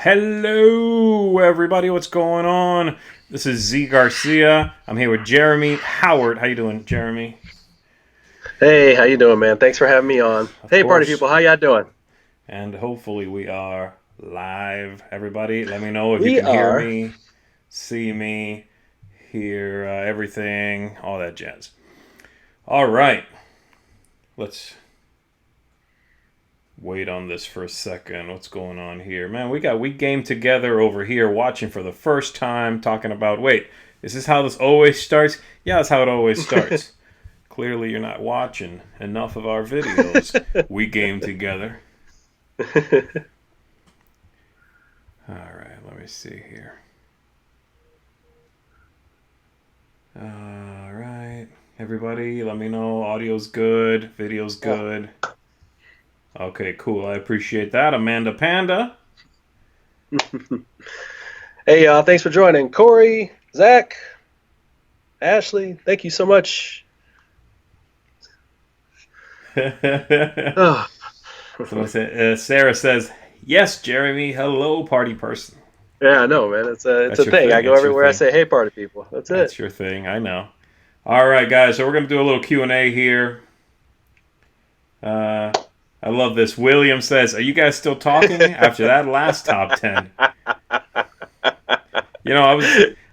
Hello, everybody. What's going on? This is Z Garcia. I'm here with Jeremy Howard. How you doing, Jeremy? Hey, how you doing, man? Thanks for having me on. Of Hey, party course. people, how y'all doing? And hopefully we are live. Everybody, let me know if you We can hear are. me, see me, hear everything, all that jazz. All right. Let's wait on this for a second. What's going on here? Man, we game together over here watching for the first time, talking about, wait, is this how this always starts? Yeah, that's how it always starts. Clearly you're not watching enough of our videos. We game together. All right, let me see here. All right. Everybody, let me know audio's good, video's Yeah. good. Okay, cool. I appreciate that. Amanda Panda. Hey, y'all, thanks for joining. Corey, Zach, Ashley, thank you so much. Oh. Someone said, Sarah says, yes, Jeremy. Hello, party person. Yeah, I know, man. It's That's a your thing. thing. I go That's your everywhere. I thing. say, "Hey, party people." That's it. That's your thing. I know. All right, guys. So we're gonna do a little Q&A here. Uh, I love this. William says, "Are you guys still talking after that last top 10?" You know,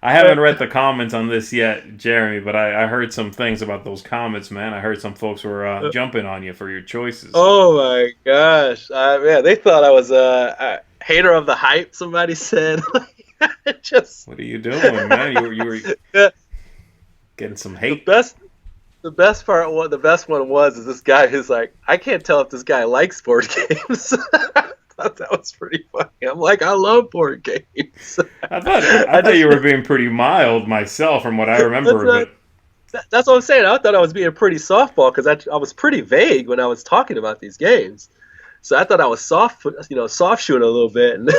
I haven't read the comments on this yet, Jeremy, but I heard some things about those comments, man. I heard some folks were jumping on you for your choices. Oh my gosh, yeah, they thought I was a hater of the hype. Somebody said, just What are you doing, man? You were the getting some hate. best. The best part, the best one was, is this guy who's like, I can't tell if this guy likes board games. I thought that was pretty funny. I'm like, I love board games. I I thought just you were being pretty mild myself, from what I that's remember, not, but that's what I'm saying. I thought I was being pretty softball because I was pretty vague when I was talking about these games. So I thought I was soft shooting a little bit, and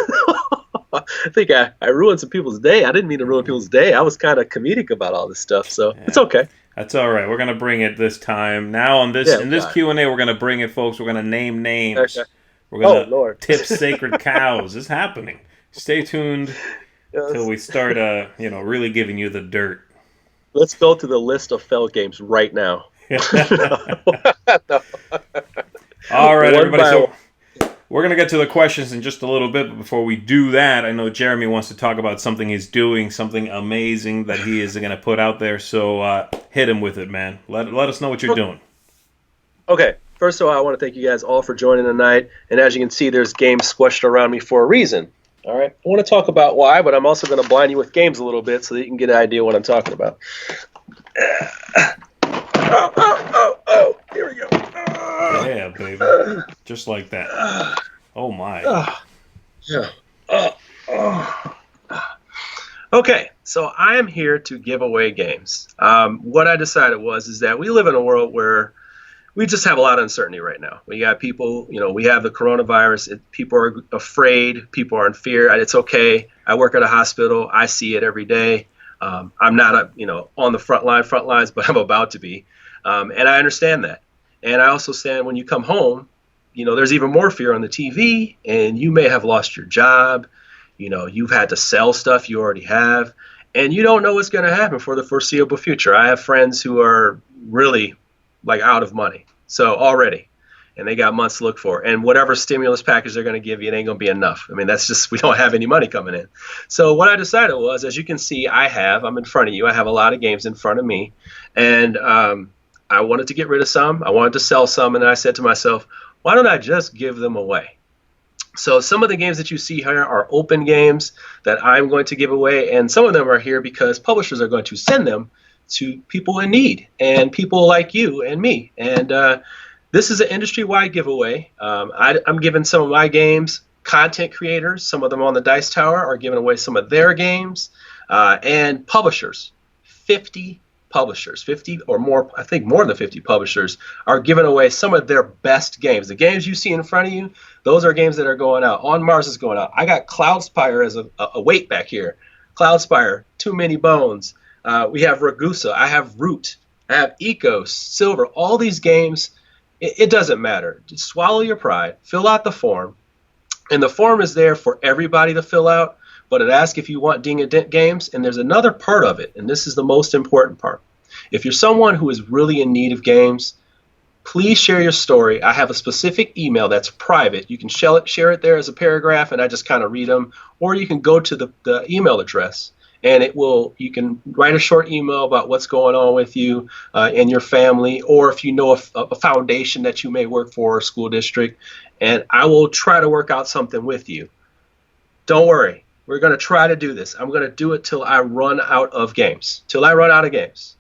I think I ruined some people's day. I didn't mean to ruin people's day. I was kind of comedic about all this stuff, so it's yeah. okay. That's all right. We're gonna bring it this time. Now on this Yeah, in we this got it. Q&A, we're gonna bring it, folks. We're gonna name names. Okay. We're Oh gonna Lord. tip sacred cows. It's happening. Stay tuned till Yes. we start really giving you the dirt. Let's go to the list of failed games right now. No. All right, One everybody. by one. So we're gonna get to the questions in just a little bit, but before we do that, I know Jeremy wants to talk about something he's doing, something amazing that he is gonna put out there. So hit him with it, man. Let us know what you're doing. Okay. First of all, I want to thank you guys all for joining tonight. And as you can see, there's games squished around me for a reason. All right. I want to talk about why, but I'm also going to blind you with games a little bit so that you can get an idea what I'm talking about. Oh. Here we go. Yeah, baby. Just like that. Oh my. Yeah. Okay, so I am here to give away games. What I decided is that we live in a world where we just have a lot of uncertainty right now. We got people, we have the coronavirus. People are afraid. People are in fear. It's okay. I work at a hospital. I see it every day. I'm not, on the front lines, but I'm about to be. And I understand that. And I also understand when you come home, there's even more fear on the TV, and you may have lost your job. You've had to sell stuff you already have, and you don't know what's going to happen for the foreseeable future. I have friends who are really like out of money, so already, and they got months to look for. And whatever stimulus package they're going to give you, it ain't going to be enough. I mean, that's just, we don't have any money coming in. So what I decided was, as you can see, I'm in front of you. I have a lot of games in front of me, and I wanted to get rid of some. I wanted to sell some, and I said to myself, why don't I just give them away? So some of the games that you see here are open games that I'm going to give away, and some of them are here because publishers are going to send them to people in need and people like you and me. And this is an industry-wide giveaway. I'm giving some of my games. Content creators, some of them on the Dice Tower, are giving away some of their games. And publishers, 50 publishers, 50 or more, I think more than 50 publishers are giving away some of their best games. The games you see in front of you, those are games that are going out. On Mars is going out. I got Cloudspire as a weight back here. Cloudspire, Too Many Bones. We have Ragusa. I have Root. I have Ecos, Silver. All these games, it doesn't matter. Just swallow your pride. Fill out the form. And the form is there for everybody to fill out, but it asks if you want ding and dent games. And there's another part of it, and this is the most important part. If you're someone who is really in need of games, please share your story. I have a specific email that's private. You can share it there as a paragraph, and I just kind of read them. Or you can go to the email address, and you can write a short email about what's going on with you and your family, or if you know a foundation that you may work for, or a school district, and I will try to work out something with you. Don't worry. We're going to try to do this. I'm going to do it till I run out of games. Till I run out of games.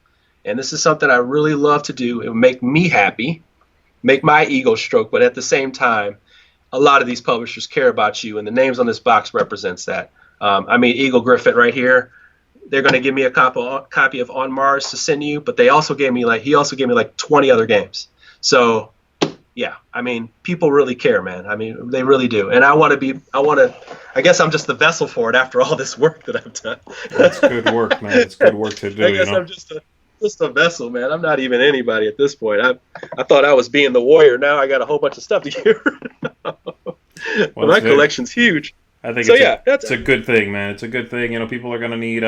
And this is something I really love to do. It will make me happy, make my ego stroke, but at the same time, a lot of these publishers care about you, and the names on this box represents that. Eagle Griffith right here, they're going to give me a copy of On Mars to send you, but he also gave me like 20 other games. So, yeah, people really care, man. They really do. And I guess I'm just the vessel for it after all this work that I've done. That's good work, man. It's good work to do. I guess I'm just a vessel, man. I'm not even anybody at this point. I thought I was being the warrior. Now I got a whole bunch of stuff to get rid of. Well, my collection's huge. I think it's a good thing, man. It's a good thing. People are going to need,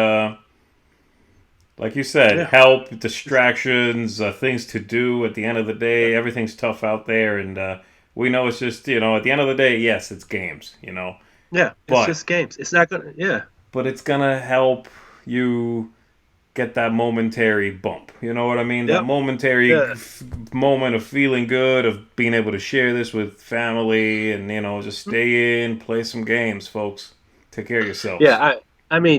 like you said, help, distractions, things to do. At the end of the day, everything's tough out there. And we know it's just, at the end of the day, yes, it's games, Yeah, it's just games. It's not going to, But it's going to help you get that momentary bump. You know what I mean? Yep. That momentary moment of feeling good, of being able to share this with family, and just stay in, play some games, folks. Take care of yourselves. Yeah,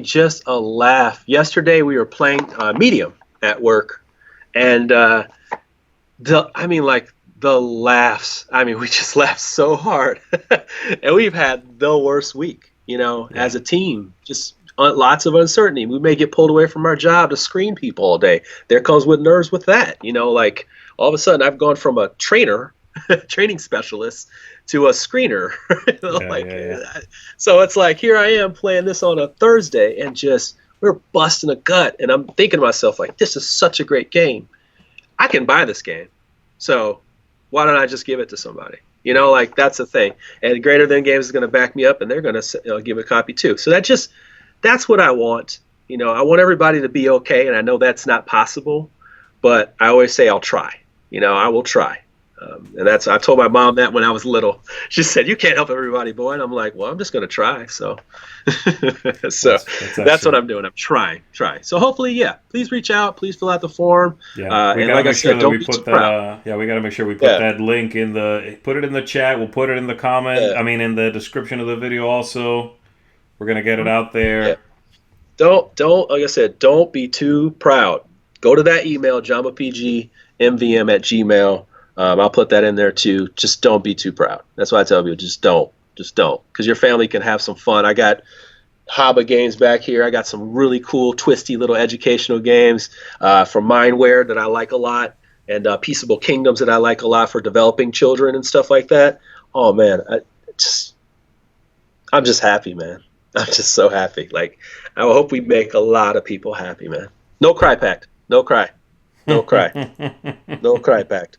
just a laugh. Yesterday we were playing Medium at work, and the laughs. We just laughed so hard, and we've had the worst week. As a team, just lots of uncertainty. We may get pulled away from our job to screen people all day. There comes with nerves with that. All of a sudden I've gone from a training specialist to a screener. So it's like, here I am playing this on a Thursday, and just we're busting a gut, and I'm thinking to myself, like, this is such a great game. I can buy this game. So why don't I just give it to somebody? That's the thing. And Greater Than Games is going to back me up, and they're going to give a copy too. So that's what I want. I want everybody to be okay, and I know that's not possible, but I always say I'll try. I will try. And I told my mom that when I was little. She said, "You can't help everybody, boy." And I'm like, well, I'm just going to try. So that's what I'm doing. I'm trying. So hopefully, please reach out. Please fill out the form. Yeah, we got to make sure that we put that. We got to make sure we put that link put it in the chat. We'll put it in the comment. In the description of the video also. We're going to get it out there. Yeah. Don't, like I said, don't be too proud. Go to that email, jambapgmvm@gmail. I'll put that in there too. Just don't be too proud. That's why I tell people, just don't. Because your family can have some fun. I got Haba games back here. I got some really cool, twisty little educational games from Mindware that I like a lot, and Peaceable Kingdoms that I like a lot for developing children and stuff like that. Oh, man. I'm just happy, man. I'm just so happy. Like, I hope we make a lot of people happy, man. No cry pact. No cry. No cry. No cry pact.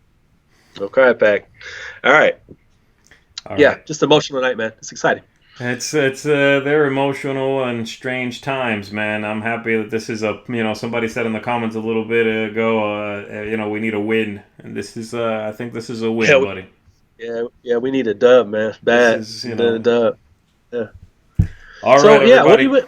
No cry pact. All right. Just emotional night, man. It's exciting. They're emotional and strange times, man. I'm happy that this is somebody said in the comments a little bit ago, we need a win. And this is, I think this is a win, buddy. Yeah, we need a dub, man. Bad. A dub. Yeah. All right, everybody.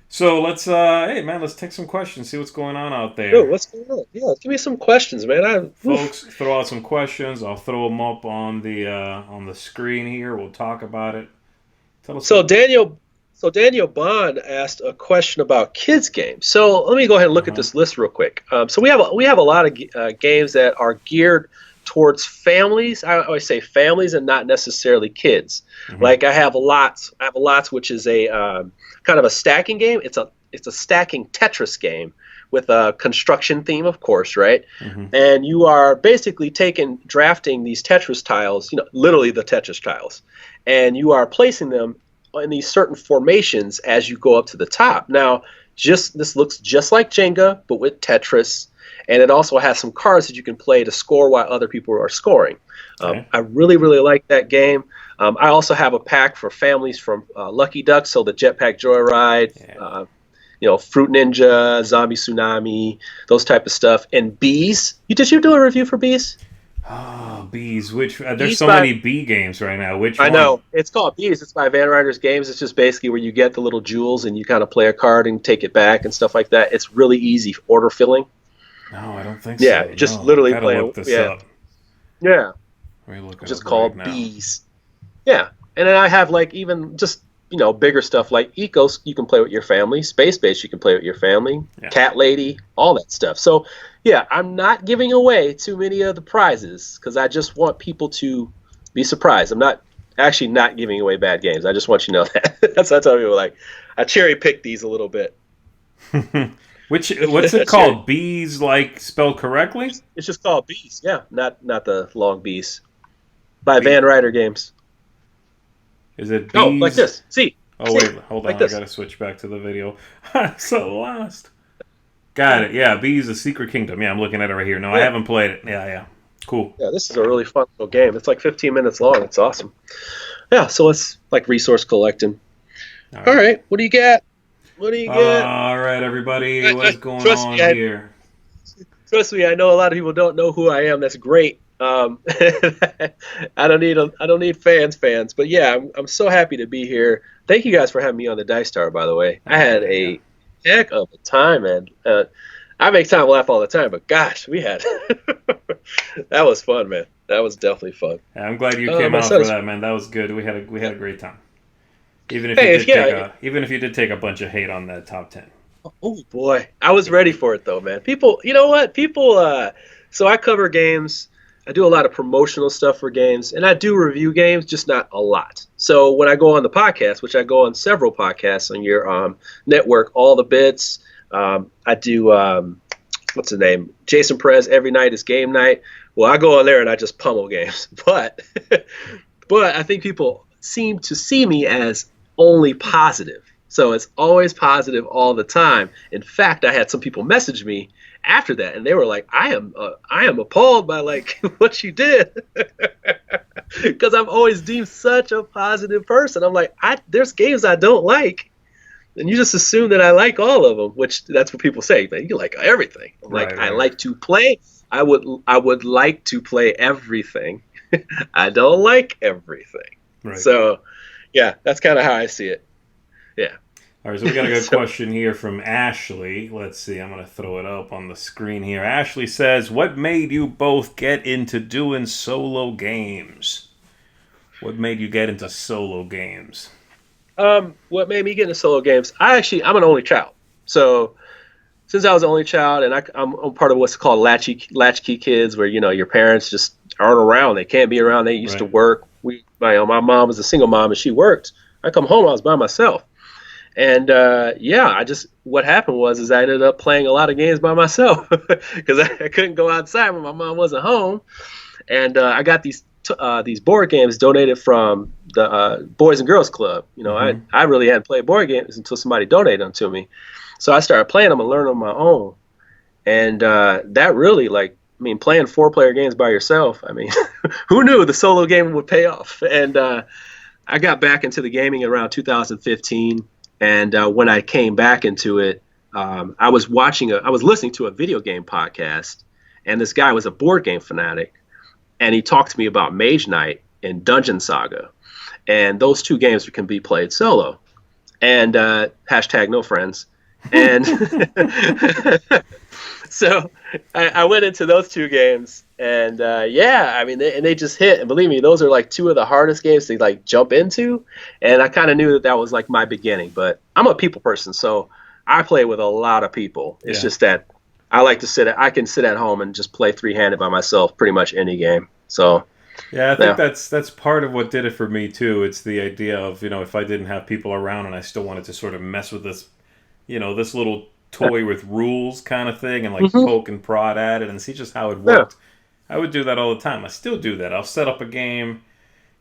So let's, let's take some questions. See what's going on out there. Yo, what's going on? Yeah, give me some questions, man. Folks, throw out some questions. I'll throw them up on the screen here. We'll talk about it. So Daniel Bond asked a question about kids games. So let me go ahead and look at this list real quick. So we have a lot of games that are geared towards families. I always say families and not necessarily kids. Mm-hmm. Like I have lots, which is a kind of a stacking game. It's a stacking Tetris game with a construction theme, of course, right? Mm-hmm. And you are basically drafting these Tetris tiles, literally the Tetris tiles, and you are placing them in these certain formations as you go up to the top. Now, this looks just like Jenga, but with Tetris. and it also has some cards that you can play to score while other people are scoring. Okay. I really, really like that game. I also have a pack for families from Lucky Duck, so the Jetpack Joyride, Fruit Ninja, Zombie Tsunami, those type of stuff, and Bees. Did you do a review for Bees? Oh, Bees. There's Bees so many bee games right now. Which one? I know. It's called Bees. It's by Van Riders Games. It's just basically where you get the little jewels and you kind of play a card and take it back and stuff like that. It's really easy order filling. No, I don't think Yeah, so. just No, literally gotta play. look this Yeah, up. yeah. Let me look it Just up called right now. Bees. Yeah, and then I have like even just bigger stuff like Ecos. You can play with your family. Space Base. You can play with your family. Yeah. Cat Lady. All that stuff. So yeah, I'm not giving away too many of the prizes because I just want people to be surprised. I'm not giving away bad games. I just want you to know that. That's what I tell people. Like, I cherry picked these a little bit. What's it called? Bees, like spelled correctly? It's just called Bees. Yeah, not the long Bees. By Van Ryder Games. Is it Bees? Oh, like this. See. Oh wait, hold on. Like this. I gotta switch back to the video. I'm so lost. Got it. Yeah, Bees: The Secret Kingdom. Yeah, I'm looking at it right here. No, I haven't played it. Yeah. Cool. Yeah, this is a really fun little game. It's like 15 minutes long. It's awesome. Yeah, so it's like resource collecting. All right. What do you got? What do you got? All right, everybody. What's going on here? Trust me, I know a lot of people don't know who I am. That's great. I don't need fans, but yeah, I'm so happy to be here. Thank you guys for having me on the Dice Tower. By the way, I had a heck of a time, man. I make Tom laugh all the time, but gosh, we had that was fun, man. That was definitely fun. Yeah, I'm glad you came out for that, man. That was good. We had a great time. Even if you did take a bunch of hate on that top 10. Oh boy, I was ready for it though, man. People, you know what? So I cover games. I do a lot of promotional stuff for games, and I do review games, just not a lot. So when I go on the podcast, which I go on several podcasts on your network, All the Bits, I do, what's the name? Jason Perez, Every Night is Game Night. Well, I go on there and I just pummel games. But I think people seem to see me as only positive. So it's always positive all the time. In fact, I had some people message me after that, and they were like, I am appalled by like what you did. Because I've always deemed such a positive person. I'm like, there's games I don't like. And you just assume that I like all of them, which that's what people say. Man, you like everything. I'm like, I like to play. I would like to play everything. I don't like everything. Right. So, yeah, that's kind of how I see it. Yeah. All right, so we got a good question here from Ashley. Let's see, I'm going to throw it up on the screen here. Ashley says, what made you both get into doing solo games? What made you get into solo games? What made me get into solo games? I'm an only child. So since I was an only child, and I'm part of what's called latchkey kids, where your parents just aren't around. They can't be around. They used to work. My mom was a single mom, and she worked. I come home, I was by myself, and what happened was I ended up playing a lot of games by myself because I couldn't go outside when my mom wasn't home, and I got these board games donated from the Boys and Girls Club. I really hadn't played board games until somebody donated them to me. So I started playing them and learning on my own. And that really, playing 4-player games by yourself, who knew the solo game would pay off? And I got back into the gaming around 2015. And when I came back into it, I was listening to a video game podcast. And this guy was a board game fanatic. And he talked to me about Mage Knight and Dungeon Saga. And those two games can be played solo. And hashtag no friends. And so I went into those two games. And they just hit. And believe me, those are like two of the hardest games to jump into. And I kind of knew that was like my beginning. But I'm a people person, so I play with a lot of people. It's just that I like to I can sit at home and just play three-handed by myself pretty much any game. So yeah, I think that's part of what did it for me too. It's the idea of, if I didn't have people around and I still wanted to sort of mess with this, this little toy with rules kind of thing and poke and prod at it and see just how it worked. I would do that all the time. I still do that. I'll set up a game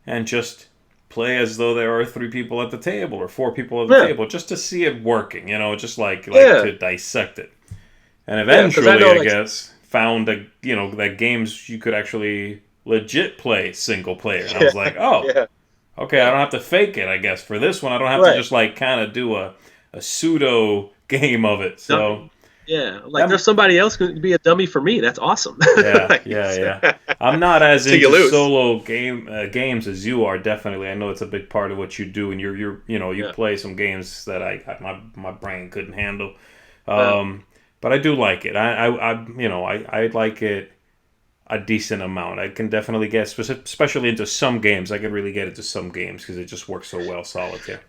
and just play as though there are 3 people at the table or 4 people at the table just to see it working, just like to dissect it. And eventually, I know, I guess, found that games you could actually legit play single player. And I was like, oh, yeah, okay, I don't have to fake it, I guess. For this one, I don't have to right. just like kind of do a pseudo game of it. So Dummy. Yeah, like that, there's somebody else who could be a dummy for me. That's awesome. yeah, Like, yeah, yeah. I'm not as till you into lose. solo games as you are. Definitely, I know it's a big part of what you do, and you Yeah. play some games that my brain couldn't handle. Uh, But I do like it. I like it a decent amount. I can definitely get especially into some games. I can really get into some games because it just works so well solitaire.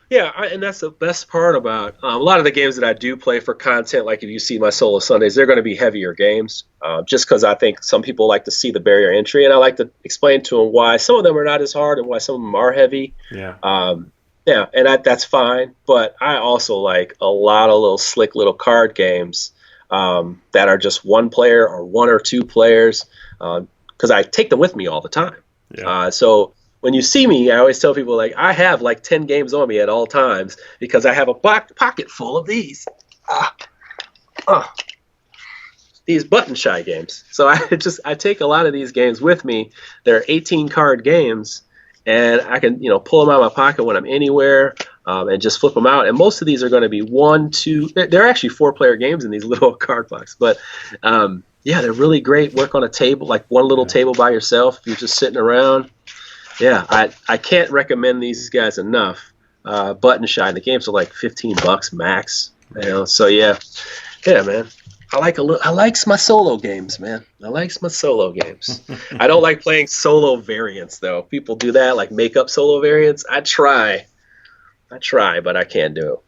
Yeah, and that's the best part about a lot of the games that I do play for content. Like if you see my solo Sundays, they're going to be heavier games, just because I think some people like to see the barrier entry, and I like to explain to them why some of them are not as hard and why some of them are heavy. Yeah. Yeah, and that's fine. But I also like a lot of little slick little card games that are just one player or one or two players, because I take them with me all the time. Yeah. So when you see me, I always tell people like I have like 10 games on me at all times because I have a pocket full of these. These button shy games. So I take a lot of these games with me. They're 18 card games, and I can pull them out of my pocket when I'm anywhere and just flip them out. And most of these are going to be 1, 2. They're actually 4-player games in these little card boxes, but yeah, they're really great. Work on a table, like one little table by yourself. If you're just sitting around. Yeah, I can't recommend these guys enough. Button Shy. The games are like $15 max. So yeah, man. I like my solo games, man. I like my solo games. I don't like playing solo variants though. People do that, like make up solo variants. I try, but I can't do it.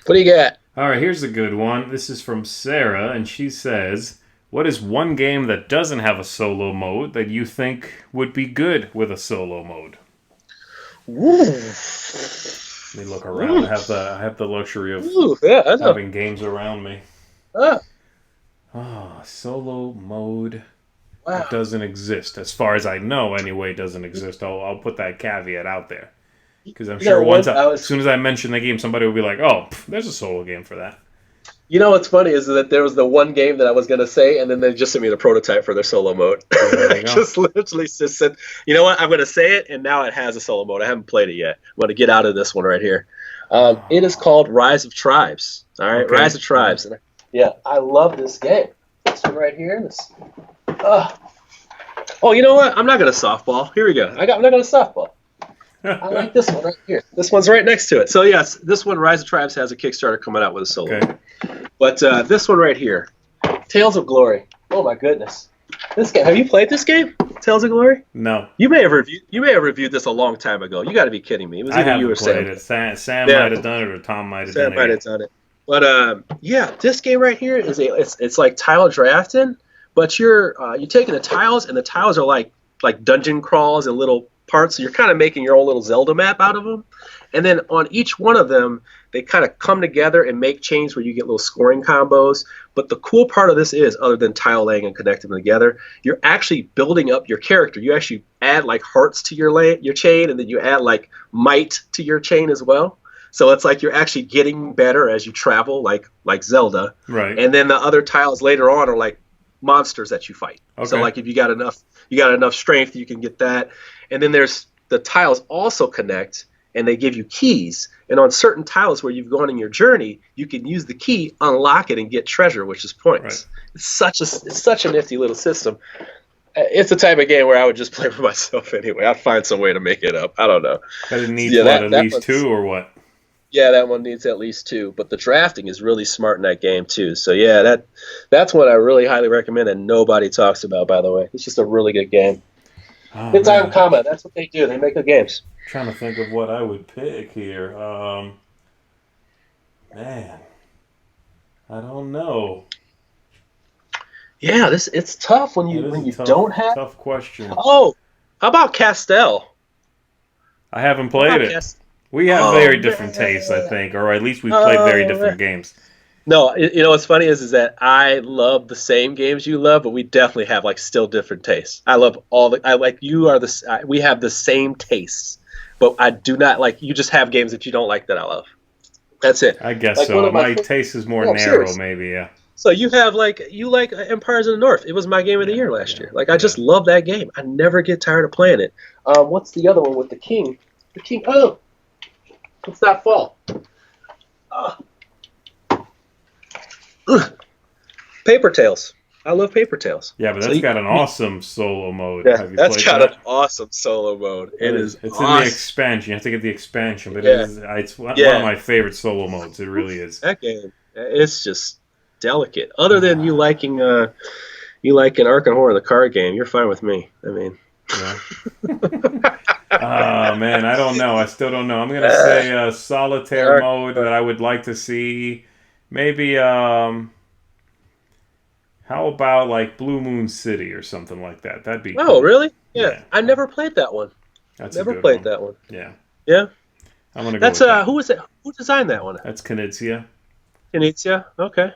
What do you got? All right, here's a good one. This is from Sarah, and she says, what is one game that doesn't have a solo mode that you think would be good with a solo mode? Ooh. Let me look around. I have the luxury of having games around me. Solo mode that doesn't exist. As far as I know, anyway, doesn't exist. I'll put that caveat out there. Because I'm sure as soon as I mention the game, somebody will be like, oh, there's a solo game for that. You know what's funny is that there was the one game that I was going to say, and then they just sent me the prototype for their solo mode. Just literally just said, you know what, I'm going to say it, and now it has a solo mode. I haven't played it yet. I'm going to get out of this one right here. It is called Rise of Tribes. All right, okay. Rise of Tribes. Yeah, I love this game. This one right here. Oh, you know what? I'm not going to softball. Here we go. I'm not going to softball. I like this one right here. This one's right next to it. So yes, this one, Rise of Tribes, has a Kickstarter coming out with a solo. Okay. But this one right here, Tales of Glory. Oh my goodness, this game. Have you played this game, Tales of Glory? No. You may have reviewed this a long time ago. You got to be kidding me. It was either you or Sam. Sam might have done it, or Tom might have done it. Sam might have done it. But yeah, this game right here is it's like tile drafting, but you're taking the tiles, and the tiles are like dungeon crawls and little parts, so you're kind of making your own little Zelda map out of them, and then on each one of them they kind of come together and make chains where you get little scoring combos. But the cool part of this is, other than tile laying and connecting them together, you're actually building up your character. You actually add like hearts to your chain, and then you add like might to your chain as well. So it's like you're actually getting better as you travel, like Zelda. Right. And then the other tiles later on are like monsters that you fight. Okay. So like if you got enough strength, you can get that. And then there's the tiles also connect, and they give you keys. And on certain tiles where you've gone in your journey, you can use the key, unlock it, and get treasure, which is points. Right. It's such a nifty little system. It's the type of game where I would just play for myself anyway. I'd find some way to make it up. I don't know. Does it need at least 2 or what? Yeah, that one needs at least 2. But the drafting is really smart in that game too. So yeah, that's one I really highly recommend that nobody talks about, by the way. It's just a really good game. It's on Comma. That's what they do. They make good games. I'm trying to think of what I would pick here. Man, I don't know. Yeah, it's tough when you don't have. Tough question. Oh, how about Castell? I haven't played it. We have very different tastes, I think, or at least we've played very different games. No, you know what's funny is that I love the same games you love, but we definitely have like still different tastes. I love we have the same tastes, but I do not like. You just have games that you don't like that I love. That's it. I guess like so. My taste is more narrow, maybe. Yeah. So you have you like Empires of the North. It was my game of the year last year. Like I just love that game. I never get tired of playing it. What's the other one with the king? The king. Oh, let's not fall. Paper Tales. I love Paper Tales. Yeah, but that's got an awesome solo mode. Yeah, Have you that's played got that? an awesome solo mode. It's It's awesome. in the expansion. You have to get the expansion, but it's one of my favorite solo modes. It really is. That game, it's just delicate. Other than you liking Arkham Horror, the card game, you're fine with me. I mean, yeah. Oh man, I don't know. I still don't know. I'm gonna say solitaire mode that I would like to see. Maybe how about like Blue Moon City or something like that? That'd be cool. Oh, really? Yeah. I never played that one. That's never played that one. Yeah. Yeah. I'm gonna go That's with that. who was it? Who designed that one? That's Knizia. Knizia. Okay.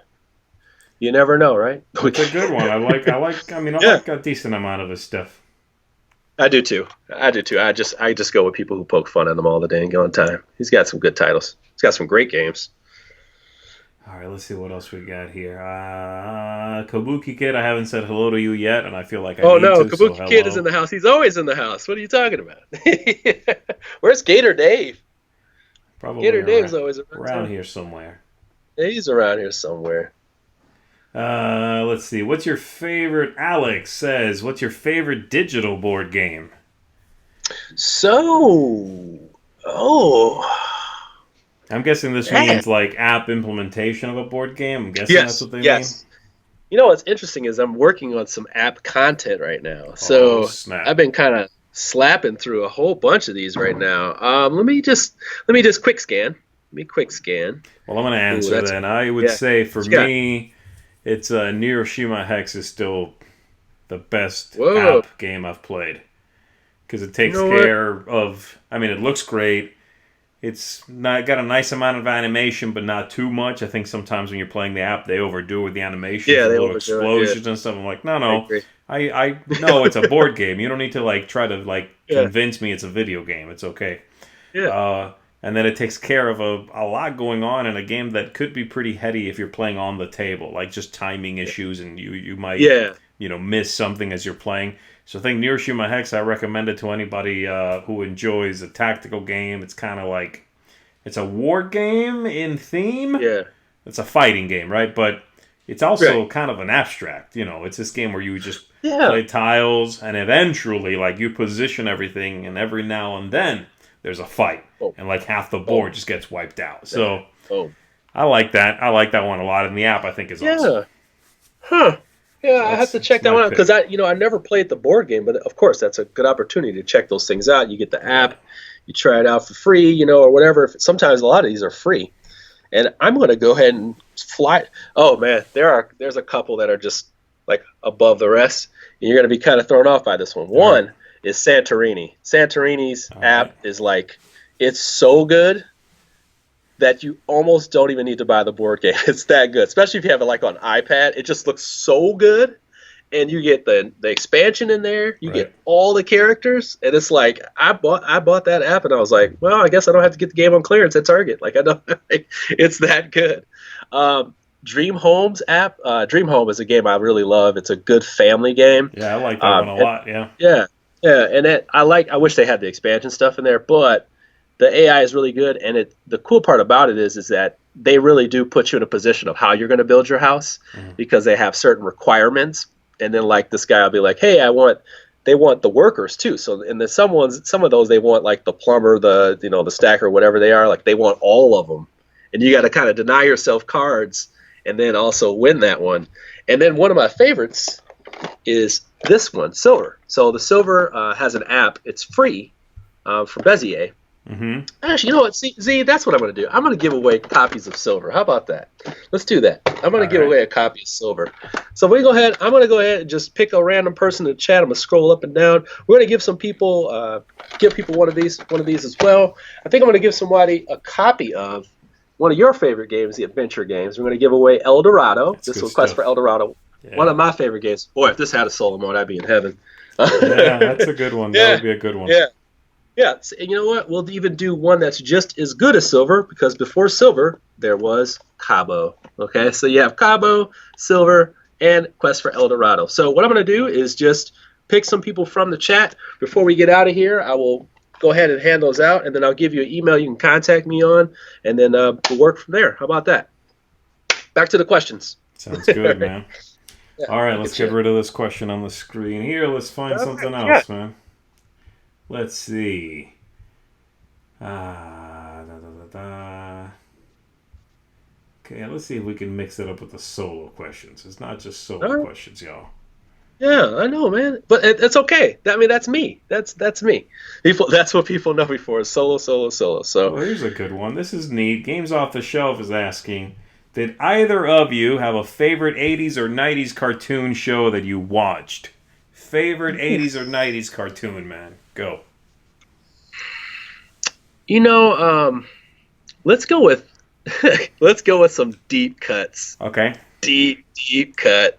You never know, right? It's a good one. I like a decent amount of his stuff. I do too. I just go with people who poke fun at him all the dang on time. He's got some good titles. He's got some great games. All right, let's see what else we got here. Kabuki Kid, I haven't said hello to you yet, and I feel like I need to. Kabuki Kid is in the house. He's always in the house. What are you talking about? Where's Gator Dave? Probably Gator Dave's always around here somewhere. Yeah, he's around here somewhere. Let's see. What's your favorite? Alex says, "What's your favorite digital board game?" I'm guessing this means like app implementation of a board game. I'm guessing that's what they mean. You know what's interesting is I'm working on some app content right now. So I've been kind of slapping through a whole bunch of these right now. Let me just quick scan. Well, I'm going to answer then. I would say for me, it's Neuroshima Hex is still the best app game I've played because it takes care of. I mean, it looks great. It's got a nice amount of animation, but not too much. I think sometimes when you're playing the app, they overdo with the animation. Yeah, they little explosions and stuff. I'm like, no. I know it's a board game. You don't need to try to convince me it's a video game. It's okay. Yeah. And then it takes care of a lot going on in a game that could be pretty heady if you're playing on the table, like just timing issues, and you might miss something as you're playing. So I think Neuroshima Hex, I recommend it to anybody who enjoys a tactical game. It's kind of like, it's a war game in theme. Yeah. It's a fighting game, right? But it's also kind of an abstract. It's this game where you just play tiles, and eventually, you position everything, and every now and then there's a fight, and half the board just gets wiped out. So I like that. I like that one a lot. And the app, I think, is awesome. Huh. Yeah, I have to check that one out because I never played the board game, but of course that's a good opportunity to check those things out. You get the app, you try it out for free, or whatever. Sometimes a lot of these are free, and I'm going to go ahead and fly. Oh man, there's a couple that are just above the rest, and you're going to be kind of thrown off by this one. One is Santorini. Santorini's app is it's so good that you almost don't even need to buy the board game. It's that good, especially if you have it on iPad. It just looks so good, and you get the expansion in there. You get all the characters, and it's I bought that app, and I was like, well, I guess I don't have to get the game on clearance at Target. I don't. It's that good. Dream Home's app. Dream Home is a game I really love. It's a good family game. Yeah, I like that one a lot. Yeah. Yeah, and I wish they had the expansion stuff in there, but the AI is really good, and the cool part about it is that they really do put you in a position of how you're going to build your house because they have certain requirements. And then this guy will be like, hey, they want the workers too. So and then some of those they want the plumber, the stacker, whatever they are, they want all of them. And you got to kind of deny yourself cards and then also win that one. And then one of my favorites is this one, Silver. So the Silver has an app. It's free for Bezier. Mm-hmm. Actually, you know what, Z, that's what I'm going to do. I'm going to give away copies of Silver. How about that? Let's do that. I'm going to give away a copy of Silver. So I'm going to go ahead and just pick a random person in the chat. I'm going to scroll up and down. We're going to give some people, one of these as well. I think I'm going to give somebody a copy of one of your favorite games, the adventure games. We're going to give away El Dorado. This request for El Dorado. Yeah. One of my favorite games. Boy, if this had a solo mode, I'd be in heaven. Yeah, that's a good one. That would be a good one. Yeah. Yeah, and you know what? We'll even do one that's just as good as silver because before silver there was Cabo. Okay, so you have Cabo, silver, and Quest for El Dorado. So what I'm going to do is just pick some people from the chat. Before we get out of here, I will go ahead and hand those out, and then I'll give you an email you can contact me on, and then we'll work from there. How about that? Back to the questions. Sounds good, man. Yeah, all right, let's get rid of this question on the screen here. Let's find something else, man. Let's see. Okay, let's see if we can mix it up with the solo questions. It's not just solo questions, y'all. Yeah, I know, man. But it's okay. I mean, that's me. That's me. That's what people know me for, is solo, solo, solo. So well, here's a good one. This is neat. Games Off the Shelf is asking, did either of you have a favorite 80s or 90s cartoon show that you watched? Favorite 80s or 90s cartoon, man. Go. You know, let's go with some deep cuts. Okay. Deep cut.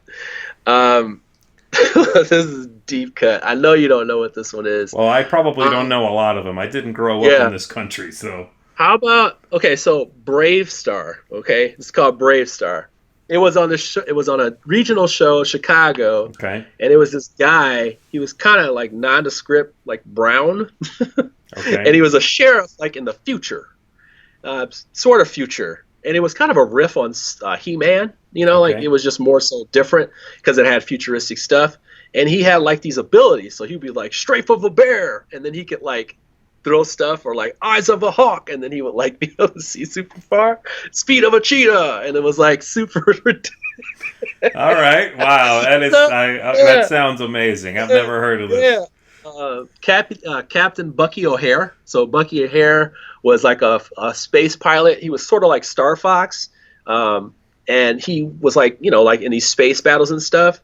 This is deep cut. I know you don't know what this one is. Well, I probably don't know a lot of them. I didn't grow up in this country, so. How about so Brave Star? Okay, it's called Brave Star. It was on it was on a regional show, Chicago. Okay. And it was this guy. He was kind of like nondescript, like brown. Okay. And he was a sheriff, like in the future, sort of future. And it was kind of a riff on He-Man. You know, like it was just more so different because it had futuristic stuff. And he had like these abilities. So he'd be like Strafe of a Bear, and then he could like throw stuff, or like Eyes of a Hawk, and then he would like be able to see super far. Speed of a Cheetah, and it was like super ridiculous. All right, wow, that is that sounds amazing. I've never heard of this. Yeah, Captain Bucky OHare. So Bucky OHare was like a space pilot. He was sort of like Star Fox, and he was like, you know, like in these space battles and stuff.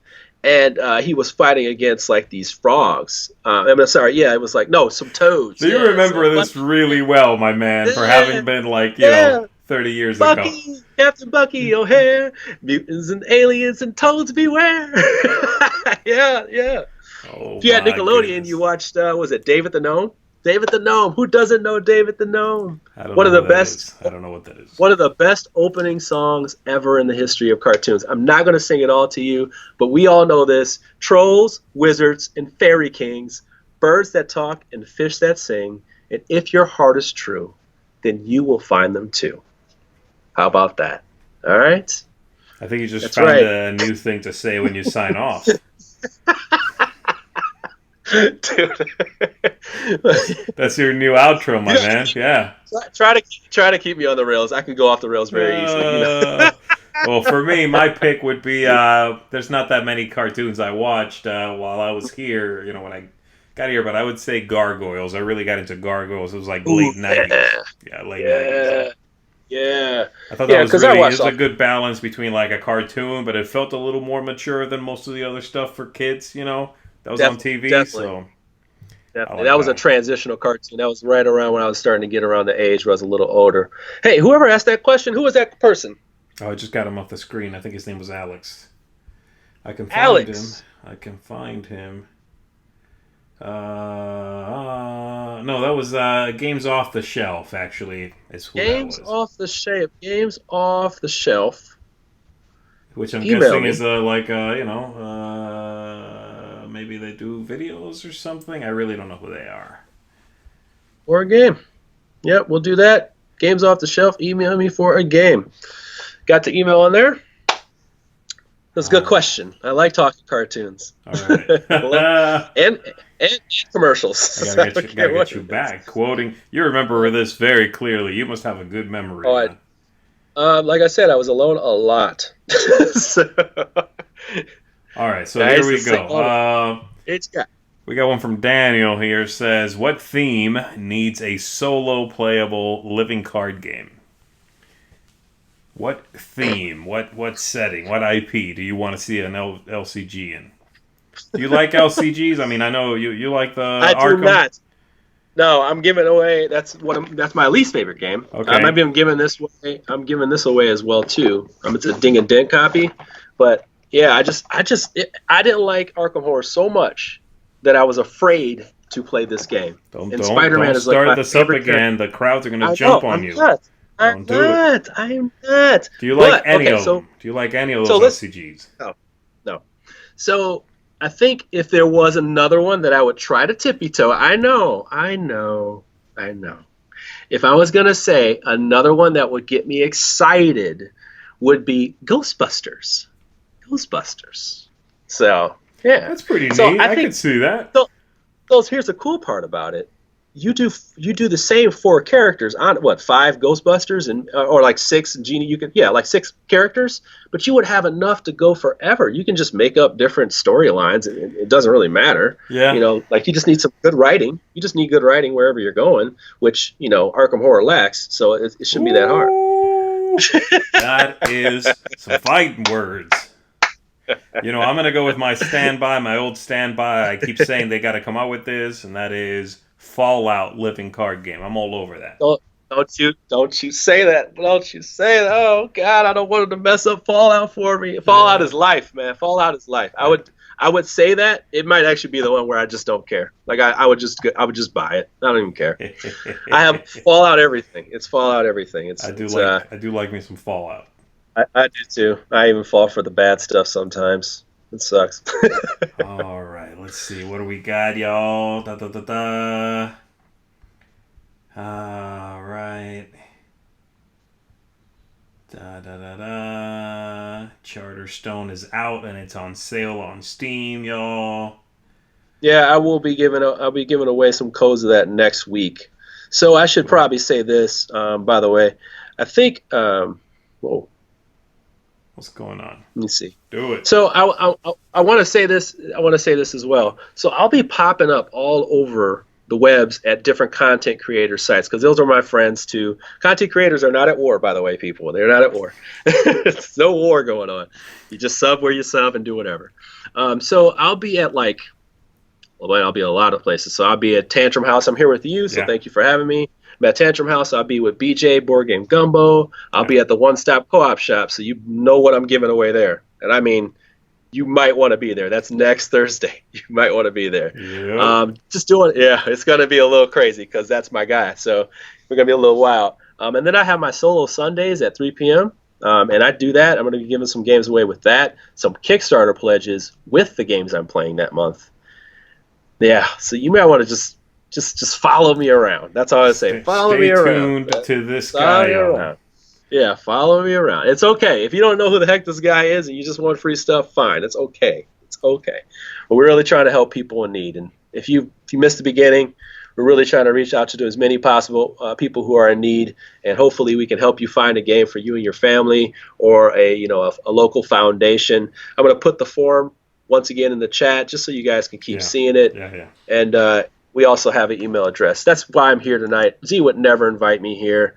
And he was fighting against like these frogs. It was like some toads. So you remember this really well, my man, for having been like, you know, 30 years ago. Captain Bucky OHare, mutants and aliens and toads beware. yeah. Oh, if you had Nickelodeon, you watched, was it David the Gnome? David the Gnome. Who doesn't know David the Gnome? I don't know what that is. One of the best opening songs ever in the history of cartoons. I'm not going to sing it all to you, but we all know this. Trolls, wizards, and fairy kings, birds that talk and fish that sing, and if your heart is true, then you will find them too. How about that? All right? I think you just found a new thing to say when you sign off. Dude. That's your new outro, my man. Yeah. Try to keep me on the rails. I can go off the rails very easily. You know? Well, for me, my pick would be there's not that many cartoons I watched while I was here, you know, when I got here, but I would say Gargoyles. I really got into Gargoyles. It was like late 90s. Yeah, late 90s. Yeah. I thought that was a good balance between like a cartoon, but it felt a little more mature than most of the other stuff for kids, you know. That was on TV, so... Definitely. That was a transitional cartoon. That was right around when I was starting to get around the age where I was a little older. Hey, whoever asked that question, who was that person? Oh, I just got him off the screen. I think his name was Alex. I can find him. No, that was Games Off the Shelf, actually, is who Games that was. Off the Shelf. Games Off the Shelf. Which I'm guessing is maybe they do videos or something. I really don't know who they are. Or a game. Yep, we'll do that. Games Off the Shelf. Email me for a game. Got the email on there? That's a good question. I like talking cartoons. All right. and commercials. I gotta get you back. Quoting. You remember this very clearly. You must have a good memory. Like I said, I was alone a lot. All right, so here we go. We got one from Daniel here. Says, what theme needs a solo playable living card game? What theme? What setting? What IP do you want to see an LCG in? Do you like LCGs? I mean, I know you like the I Arkham. do not. No, I'm giving away. That's my least favorite game. Okay. Maybe I'm giving this away. I'm giving this away as well too. It's a ding and dent copy, but yeah, I didn't like Arkham Horror so much that I was afraid to play this game. Don't start this up again. The crowds are gonna jump on you. I'm not. Do you like any of them? Do you like any of those SCGs? No. So I think if there was another one that I would try to tippy toe, I know. If I was gonna say another one that would get me excited, would be Ghostbusters. So yeah, that's pretty neat. I can see that. So here's the cool part about it. You do the same 4 characters on 5 Ghostbusters or like 6 Genie. Like 6 characters, but you would have enough to go forever. You can just make up different storylines. It doesn't really matter. Yeah. Like you just need some good writing. You just need good writing wherever you're going, which Arkham Horror lacks. So it shouldn't be that hard. That is some fighting words. I'm going to go with my old standby. I keep saying they got to come out with this, and that is Fallout living card game. I'm all over that. Don't you say that. Don't you say that. Oh, God, I don't want them to mess up Fallout for me. Fallout is life, man. Fallout is life. I would say that. It might actually be the one where I just don't care. Like, I would just buy it. I don't even care. I have Fallout everything. It's Fallout everything. I do like me some Fallout. I do too. I even fall for the bad stuff sometimes. It sucks. All right, let's see. What do we got, y'all? All right. Charterstone is out and it's on sale on Steam, y'all. Yeah, I'll be giving away some codes of that next week. So I should probably say this. By the way, I think. Whoa. What's going on? Let me see. Do it. So I want to say this. I want to say this as well. So I'll be popping up all over the webs at different content creator sites because those are my friends too. Content creators are not at war, by the way, people. They're not at war. There's no war going on. You just sub where you sub and do whatever. So I'll be at I'll be at a lot of places. So I'll be at Tantrum House. I'm here with you, so Thank you for having me. I'm at Tantrum House. I'll be with BJ, Board Game Gumbo. I'll be at the One Stop Co-op Shop, so you know what I'm giving away there. And I mean, you might want to be there. That's next Thursday. You might want to be there. Yep. It's going to be a little crazy because that's my guy. So we're going to be a little wild. And then I have my solo Sundays at 3 p.m. And I do that. I'm going to be giving some games away with that. Some Kickstarter pledges with the games I'm playing that month. Yeah, so you might want to just follow me around. That's all I say. Follow me around. Stay tuned to this guy. Yeah, follow me around. It's okay. If you don't know who the heck this guy is and you just want free stuff, fine. It's okay. But we're really trying to help people in need. And if you missed the beginning, we're really trying to reach out to as many possible people who are in need, and hopefully we can help you find a game for you and your family or a local foundation. I'm going to put the form once again in the chat just so you guys can keep seeing it. Yeah. And we also have an email address. That's why I'm here tonight. Z would never invite me here.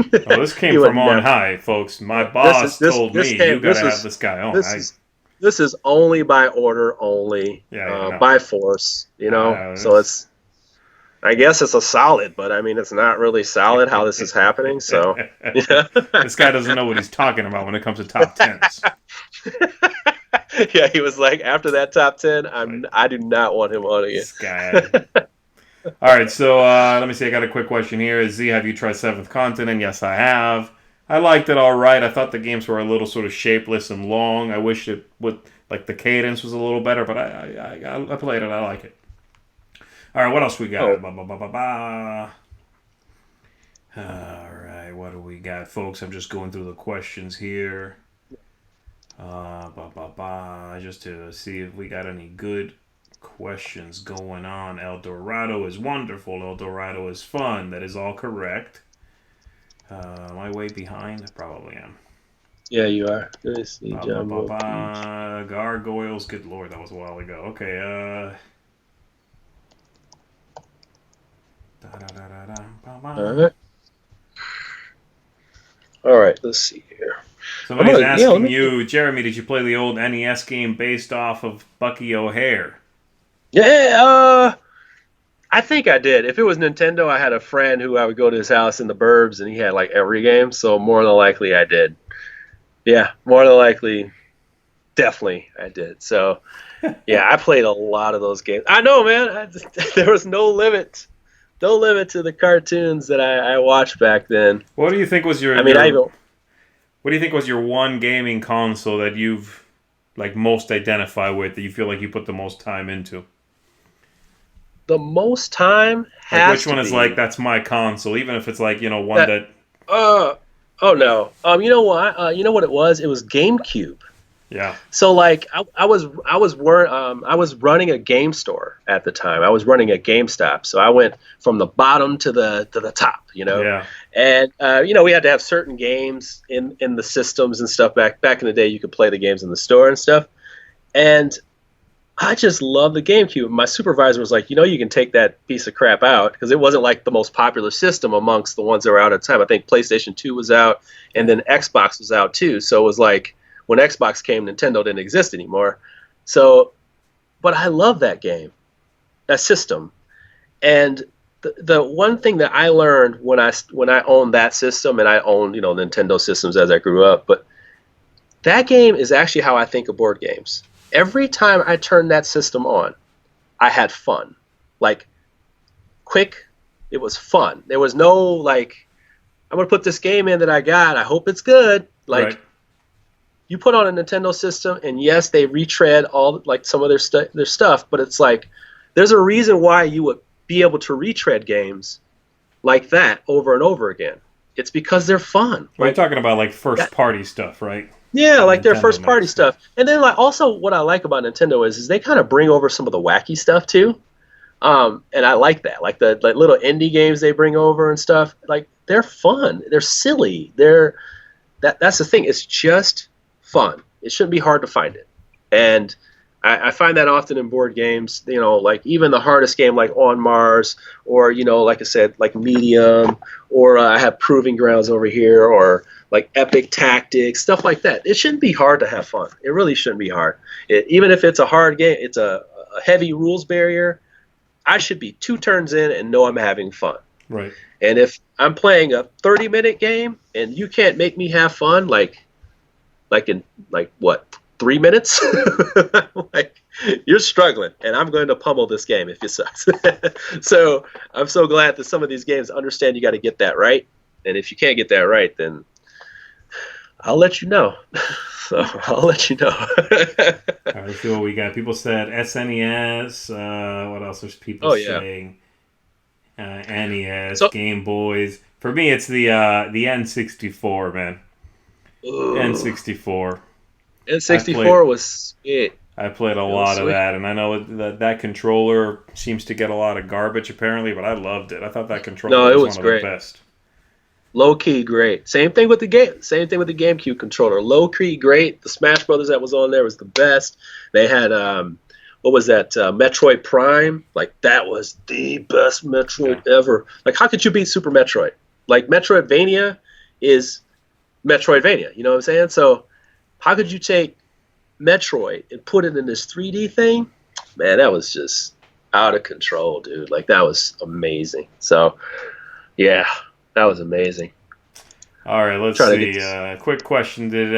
This came from on high, folks. My boss told me you got to have this guy on. This is only by order only, by force, so it's, I guess it's a solid, but I mean, it's not really solid how this is happening. So this guy doesn't know what he's talking about when it comes to top 10s. Yeah, he was like, after that top 10, I do not want him on again. This guy. All right, so let me see. I got a quick question here. Z, have you tried Seventh Continent? Yes, I have. I liked it all right. I thought the games were a little sort of shapeless and long. I wish it would, the cadence was a little better, but I played it. I like it. All right, what else we got? All right, what do we got, folks? I'm just going through the questions here. Just to see if we got any good questions going on. El Dorado is wonderful. El Dorado is fun. That is all correct. Am I way behind? I probably am. Yeah, you are. Let me see. Gargoyles. Good lord, that was a while ago. Okay. All right. Let's see here. Somebody's asking you, Jeremy, did you play the old NES game based off of Bucky OHare? Yeah, I think I did. If it was Nintendo, I had a friend who I would go to his house in the burbs, and he had every game, so more than likely I did. Yeah, more than likely Definitely, I did. So, yeah, I played a lot of those games. I know, man. There was no limit to the cartoons that I watched back then. What do you think was I mean, what do you think was your one gaming console that you've like most identify with, that you feel like you put the most time into? the most time Like has which to one is be like that's my console, even if it's like, one that. that Oh no. You know what? You know what it was? It was GameCube. yeah. So like I was running a game store at the time. I was running a GameStop. So I went from the bottom to the top, Yeah. And we had to have certain games in the systems and stuff back in the day. You could play the games in the store and stuff. And I just love the GameCube. My supervisor was like, you can take that piece of crap out, because it wasn't like the most popular system amongst the ones that were out at the time. I think PlayStation 2 was out, and then Xbox was out too. So it was like when Xbox came, Nintendo didn't exist anymore. So, but I love that game, that system. And the one thing that I learned when I owned that system, and I owned Nintendo systems as I grew up, but that game is actually how I think of board games. Every time I turned that system on, I had fun. Like, quick, it was fun. There was no, like, I'm going to put this game in that I got. I hope it's good. Like, Right. you put on a Nintendo system, and yes, they retread all, like, some of their stuff, but it's like, there's a reason why you would be able to retread games like that over and over again. It's because they're fun. We're talking about like first party stuff, right? Yeah, like their Nintendo first party makes stuff. And then like also what I like about Nintendo is they kind of bring over some of the wacky stuff too. And I like that. Like the little indie games they bring over and stuff. Like they're fun. They're silly. That's the thing. It's just fun. It shouldn't be hard to find it. And I find that often in board games, like even the hardest game like On Mars, or, like I said, like Medium, or I have Proving Grounds over here, or like Epic Tactics, stuff like that. It shouldn't be hard to have fun. It really shouldn't be hard. Even if it's a hard game, it's a heavy rules barrier, I should be 2 turns in and know I'm having fun. Right. And if I'm playing a 30-minute game and you can't make me have fun, like in what, 3 minutes? Like, you're struggling, and I'm going to pummel this game if it sucks. So I'm so glad that some of these games understand you got to get that right. And if you can't get that right, then I'll let you know. So I'll let you know. All right, see what we got. People said SNES. What else are people saying? NES, Game Boys. For me, it's the N64, man. Ooh. N64. N64 was sweet. I played a lot of that, and I know that controller seems to get a lot of garbage apparently, but I loved it. I thought that controller was one of the best. Low key great. Same thing with the GameCube controller. Low key great. The Smash Brothers that was on there was the best. They had what was that? Metroid Prime. Like that was the best Metroid ever. Like how could you beat Super Metroid? Like Metroidvania is Metroidvania. You know what I'm saying? So how could you take Metroid and put it in this 3D thing? Man, that was just out of control, dude. Like that was amazing. So yeah. That was amazing. All right, let's see. Quick question: Did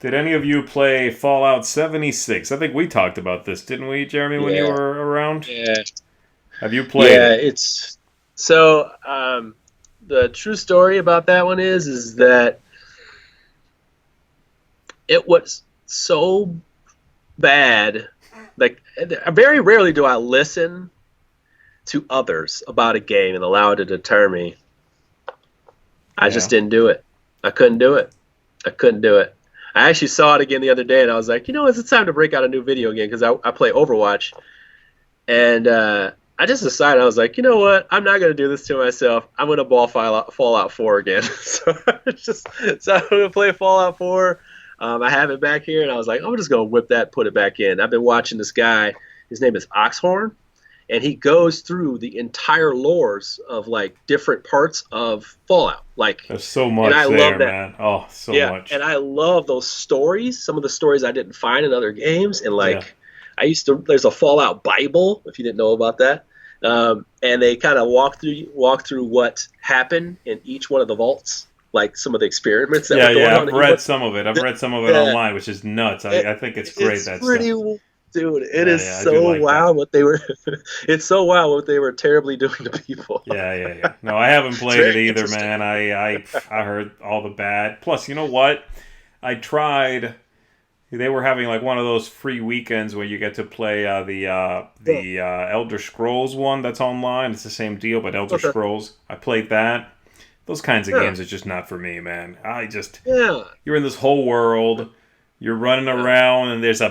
any of you play Fallout 76? I think we talked about this, didn't we, Jeremy, when you were around? Yeah. Have you played it? Yeah, it's so. The true story about that one is that it was so bad. Like, very rarely do I listen to others about a game and allow it to deter me. I just didn't do it. I couldn't do it. I actually saw it again the other day, and I was like, it's time to break out a new video game, because I play Overwatch. And I just decided, I was like, you know what? I'm not going to do this to myself. I'm going to ball Fallout 4 again. So I'm going to play Fallout 4. I have it back here, and I was like, I'm just going to whip that, put it back in. I've been watching this guy. His name is OHare. And he goes through the entire lores of like different parts of Fallout. Like there's so much there, man. Oh, so much. And I love those stories. Some of the stories I didn't find in other games. And like there's a Fallout Bible, if you didn't know about that. And they kind of walk through what happened in each one of the vaults. like some of the experiments that Yeah, were going yeah, on. I've read some of it. I've read some of it Yeah, online, which is nuts. I think it's great, it's that pretty, stuff. dude. It Yeah, is yeah, I do so like that. wild what they were. It's so wild what they were terribly doing to people. Yeah, yeah, yeah. No, I haven't It's played it very either, interesting. man. I heard all the bad. Plus, you know what? I tried. They were having like one of those free weekends where you get to play Yeah. the Elder Scrolls one that's online. It's the same deal, but Elder Okay. Scrolls. I played that. Those kinds of Yeah. games are just not for me, man. Yeah. You're in this whole world. You're running Yeah. around, and there's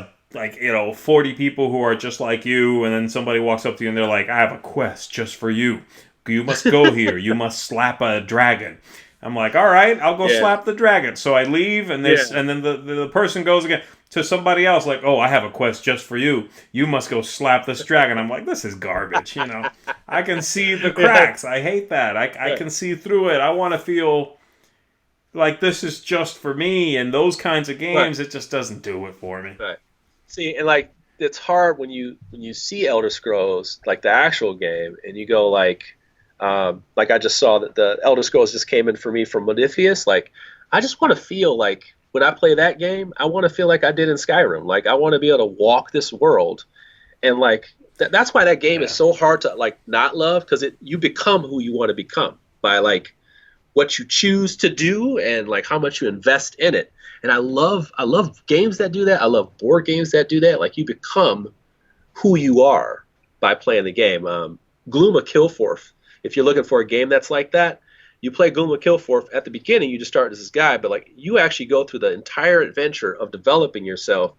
40 people who are just like you, and then somebody walks up to you and they're like, "I have a quest just for you. You must go here. You must slap a dragon." I'm like, "All right, I'll go Yeah. slap the dragon." So I leave, and Yeah. then the person goes again to somebody else, like, "Oh, I have a quest just for you. You must go slap this dragon." I'm like, "This is garbage." I can see the Yeah. cracks. I hate that. I Right. can see through it. I want to feel like this is just for me, and those kinds of Right. games, it just doesn't do it for me. Right. See, and like it's hard when you see Elder Scrolls, like the actual game, and you go like I just saw that the Elder Scrolls just came in for me from Modiphius. Like, I just want to feel like when I play that game, I want to feel like I did in Skyrim. Like, I want to be able to walk this world, and like that's why that game is Yeah. so hard to like not love, because you become who you want to become by like what you choose to do and like how much you invest in it. And I love games that do that. I love board games that do that. Like, you become who you are by playing the game. Glooma Killforth. If you're looking for a game that's like that, you play Glooma Killforth. At the beginning, you just start as this guy, but like you actually go through the entire adventure of developing yourself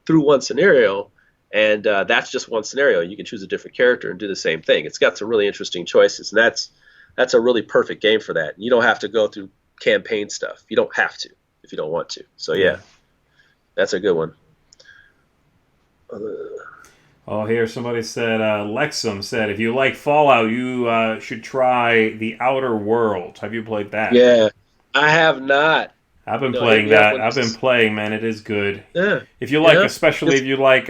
through one scenario, and that's just one scenario. You can choose a different character and do the same thing. It's got some really interesting choices, and that's a really perfect game for that. You don't have to go through campaign stuff. You don't have to if you don't want to. So yeah, that's a good one. Oh, here somebody said, Lexum said, if you like Fallout, you should try The Outer Worlds. Have you played that? Yeah, I have not. I've been No, hit playing me up that. when I've this been is. playing, man. It is good. Yeah, If you like, yeah. especially It's, if you like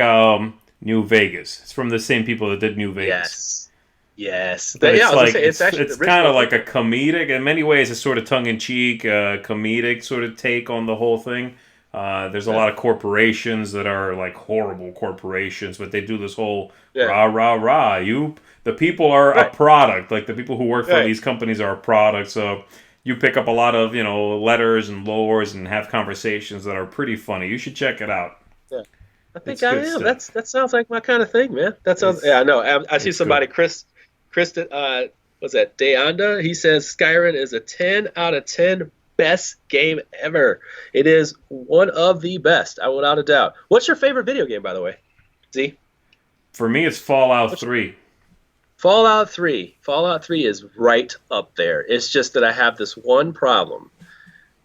New Vegas. It's from the same people that did New Vegas. yes, yes. But Yeah, I it's was gonna like say it's actually the it's kind original of like a people. comedic. In many ways, it's sort of tongue in cheek, comedic sort of take on the whole thing. There's a Yeah, lot of corporations that are like horrible corporations, but they do this whole yeah. rah rah rah. The people are a Right, product. Like the people who work for right. these companies are a product. So you pick up a lot of letters and lores and have conversations that are pretty funny. You should check it out. Yeah. I It's think I good am. stuff. That sounds like my kind of thing, man. That sounds. Yeah, It's I know. I see it's good. somebody, Chris, what's that? Deanda. He says Skyrim is a 10 out of 10 best game ever. It is one of the best, without a doubt. What's your favorite video game, by the way? Z. For me, it's Fallout What's 3. Fallout 3. Fallout 3 is right up there. It's just that I have this one problem.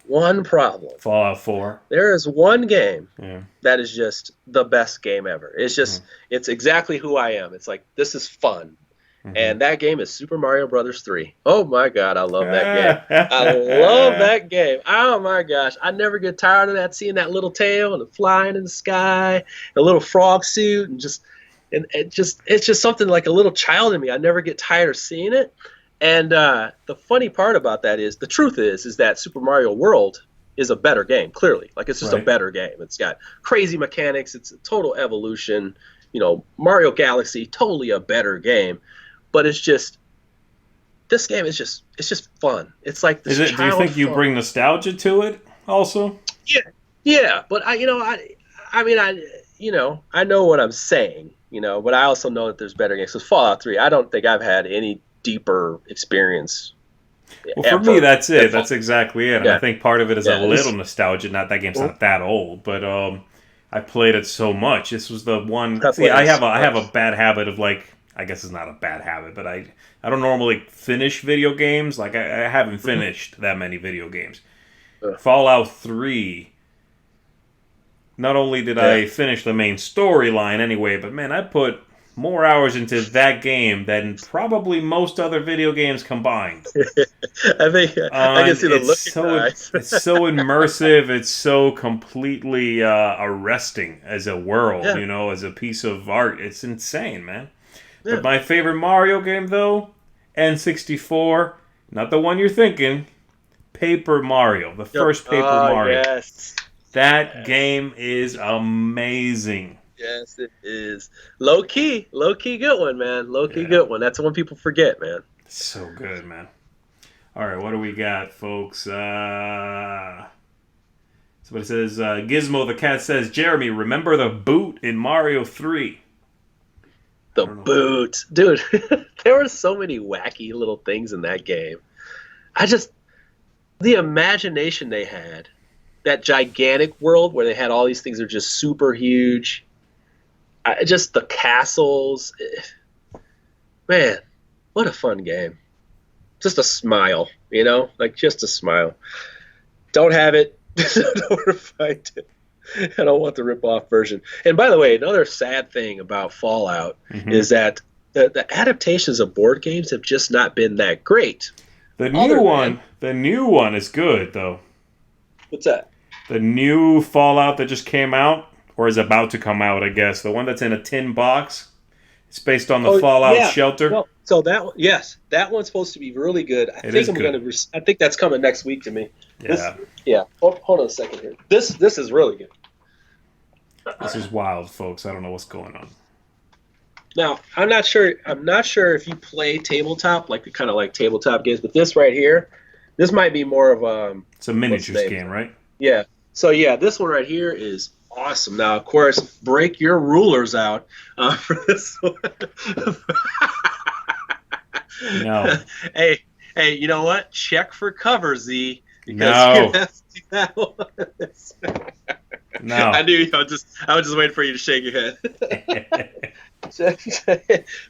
One problem. Fallout 4. There is one game Yeah. that is just the best game ever. It's exactly who I am. It's like, this is fun. Mm-hmm. And that game is Super Mario Brothers 3. Oh my God, I love that game. I love that game. Oh my gosh, I never get tired of that. Seeing that little tail and the flying in the sky, the little frog suit, and it's just something like a little child in me. I never get tired of seeing it. And the funny part about that is, the truth is that Super Mario World is a better game. Clearly, like, it's just a Right. better game. It's got crazy mechanics. It's a total evolution. Mario Galaxy, totally a better game. But this game is just fun. It's like this Is it? Do you child think you fun. bring nostalgia to it also? Yeah, yeah. But I mean, I know what I'm saying. But I also know that there's better games. Because Fallout 3, I don't think I've had any deeper experience Well, for me, ever that's than it. That's Fallout. exactly it. And I Yeah, think part of it is a yeah. little nostalgia. Not that game's not that old, but I played it so much. This was the one. I See, played it so I have a much. bad habit of like. I guess it's not a bad habit, but I don't normally finish video games. Like I haven't Mhm. finished that many video games. Yeah. Fallout 3. Not only did Yeah. I finish the main storyline anyway, but man, I put more hours into that game than probably most other video games combined. I think I can see the look in your eyes. It's so immersive. It's so completely arresting as a world. Yeah, As a piece of art. It's insane, man. yeah. But my favorite Mario game, though, N64, not the one you're thinking, Paper Mario, the first Paper Mario. Yes. That game is amazing. Yes, it is. Low key good one, man. Low key good one. That's the one people forget, man. So good, man. All right, what do we got, folks? Somebody says, Gizmo the cat says, Jeremy, remember the boot in Mario 3? The boot. Dude, there were so many wacky little things in that game. The imagination they had, that gigantic world where they had all these things that are just super huge. Just the castles. Man, what a fun game. Just a smile, like just a smile. Don't have it. Don't find it. I don't want the rip-off version. And by the way, another sad thing about Fallout is that the adaptations of board games have just not been that great. The new one is good, though. What's that? The new Fallout that just came out, or is about to come out, I guess. The one that's in a tin box. It's based on the Fallout shelter. Well, so that one's supposed to be really good. I think that's coming next week to me. Yeah. Hold on a second here. This is really good. This is wild, folks. I don't know what's going on. Now, I'm not sure if you play tabletop, like tabletop games, but this right here, this might be more of it's a miniatures game, right? Yeah. So this one right here is awesome. Now, of course, break your rulers out for this one. No. Hey, you know what? Check for cover, Z. Because no. That one. No. I knew I was just waiting for you to shake your head.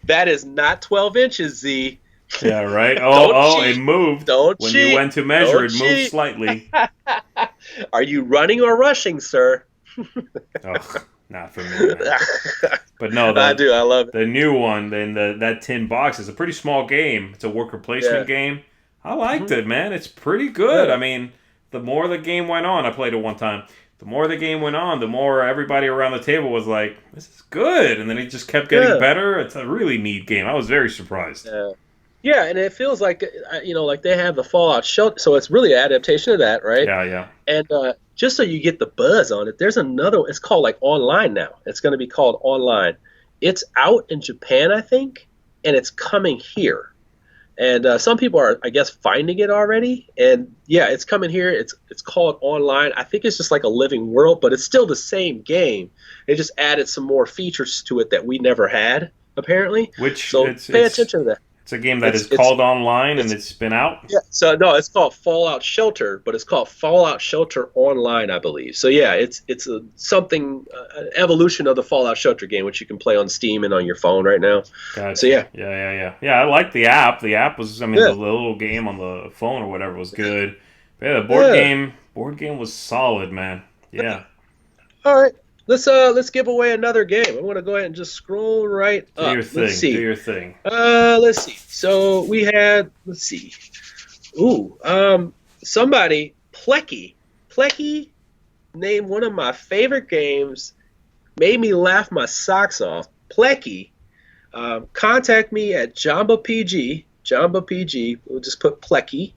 That is not 12 inches, Z. Yeah, right? It moved. When you went to measure, it moved slightly. Are you running or rushing, sir? Not for me, man. But no, I do. I love it. The new one, then that tin box is a pretty small game. It's a worker placement game. I liked it, man. It's pretty good. Yeah. I mean, the more the game went on, I played it one time. The more the game went on, the more everybody around the table was like, "This is good," and then it just kept getting better. It's a really neat game. I was very surprised. Yeah, and it feels like like they have the Fallout shelter, so it's really an adaptation of that, right? Yeah. And just so you get the buzz on it, there's another. It's called online now. It's going to be called Online. It's out in Japan, I think, and it's coming here. And some people are, I guess, finding it already. And it's coming here. It's called Online. I think it's just like a living world, but it's still the same game. They just added some more features to it that we never had, apparently. Pay attention to that. It's a game that is called Online, and it's been out? Yeah, so no, it's called Fallout Shelter, but it's called Fallout Shelter Online, I believe. So it's an evolution of the Fallout Shelter game, which you can play on Steam and on your phone right now. Gotcha. So Yeah, I like the app. The app was, the little game on the phone or whatever was good. But the board game was solid, man. Yeah. All right. Let's give away another game. I'm going to go ahead and just scroll right up. Do your thing. Let's see. So we had, somebody, Plecky named one of my favorite games, made me laugh my socks off. Plecky, contact me at Jamba PG, we'll just put Plecky.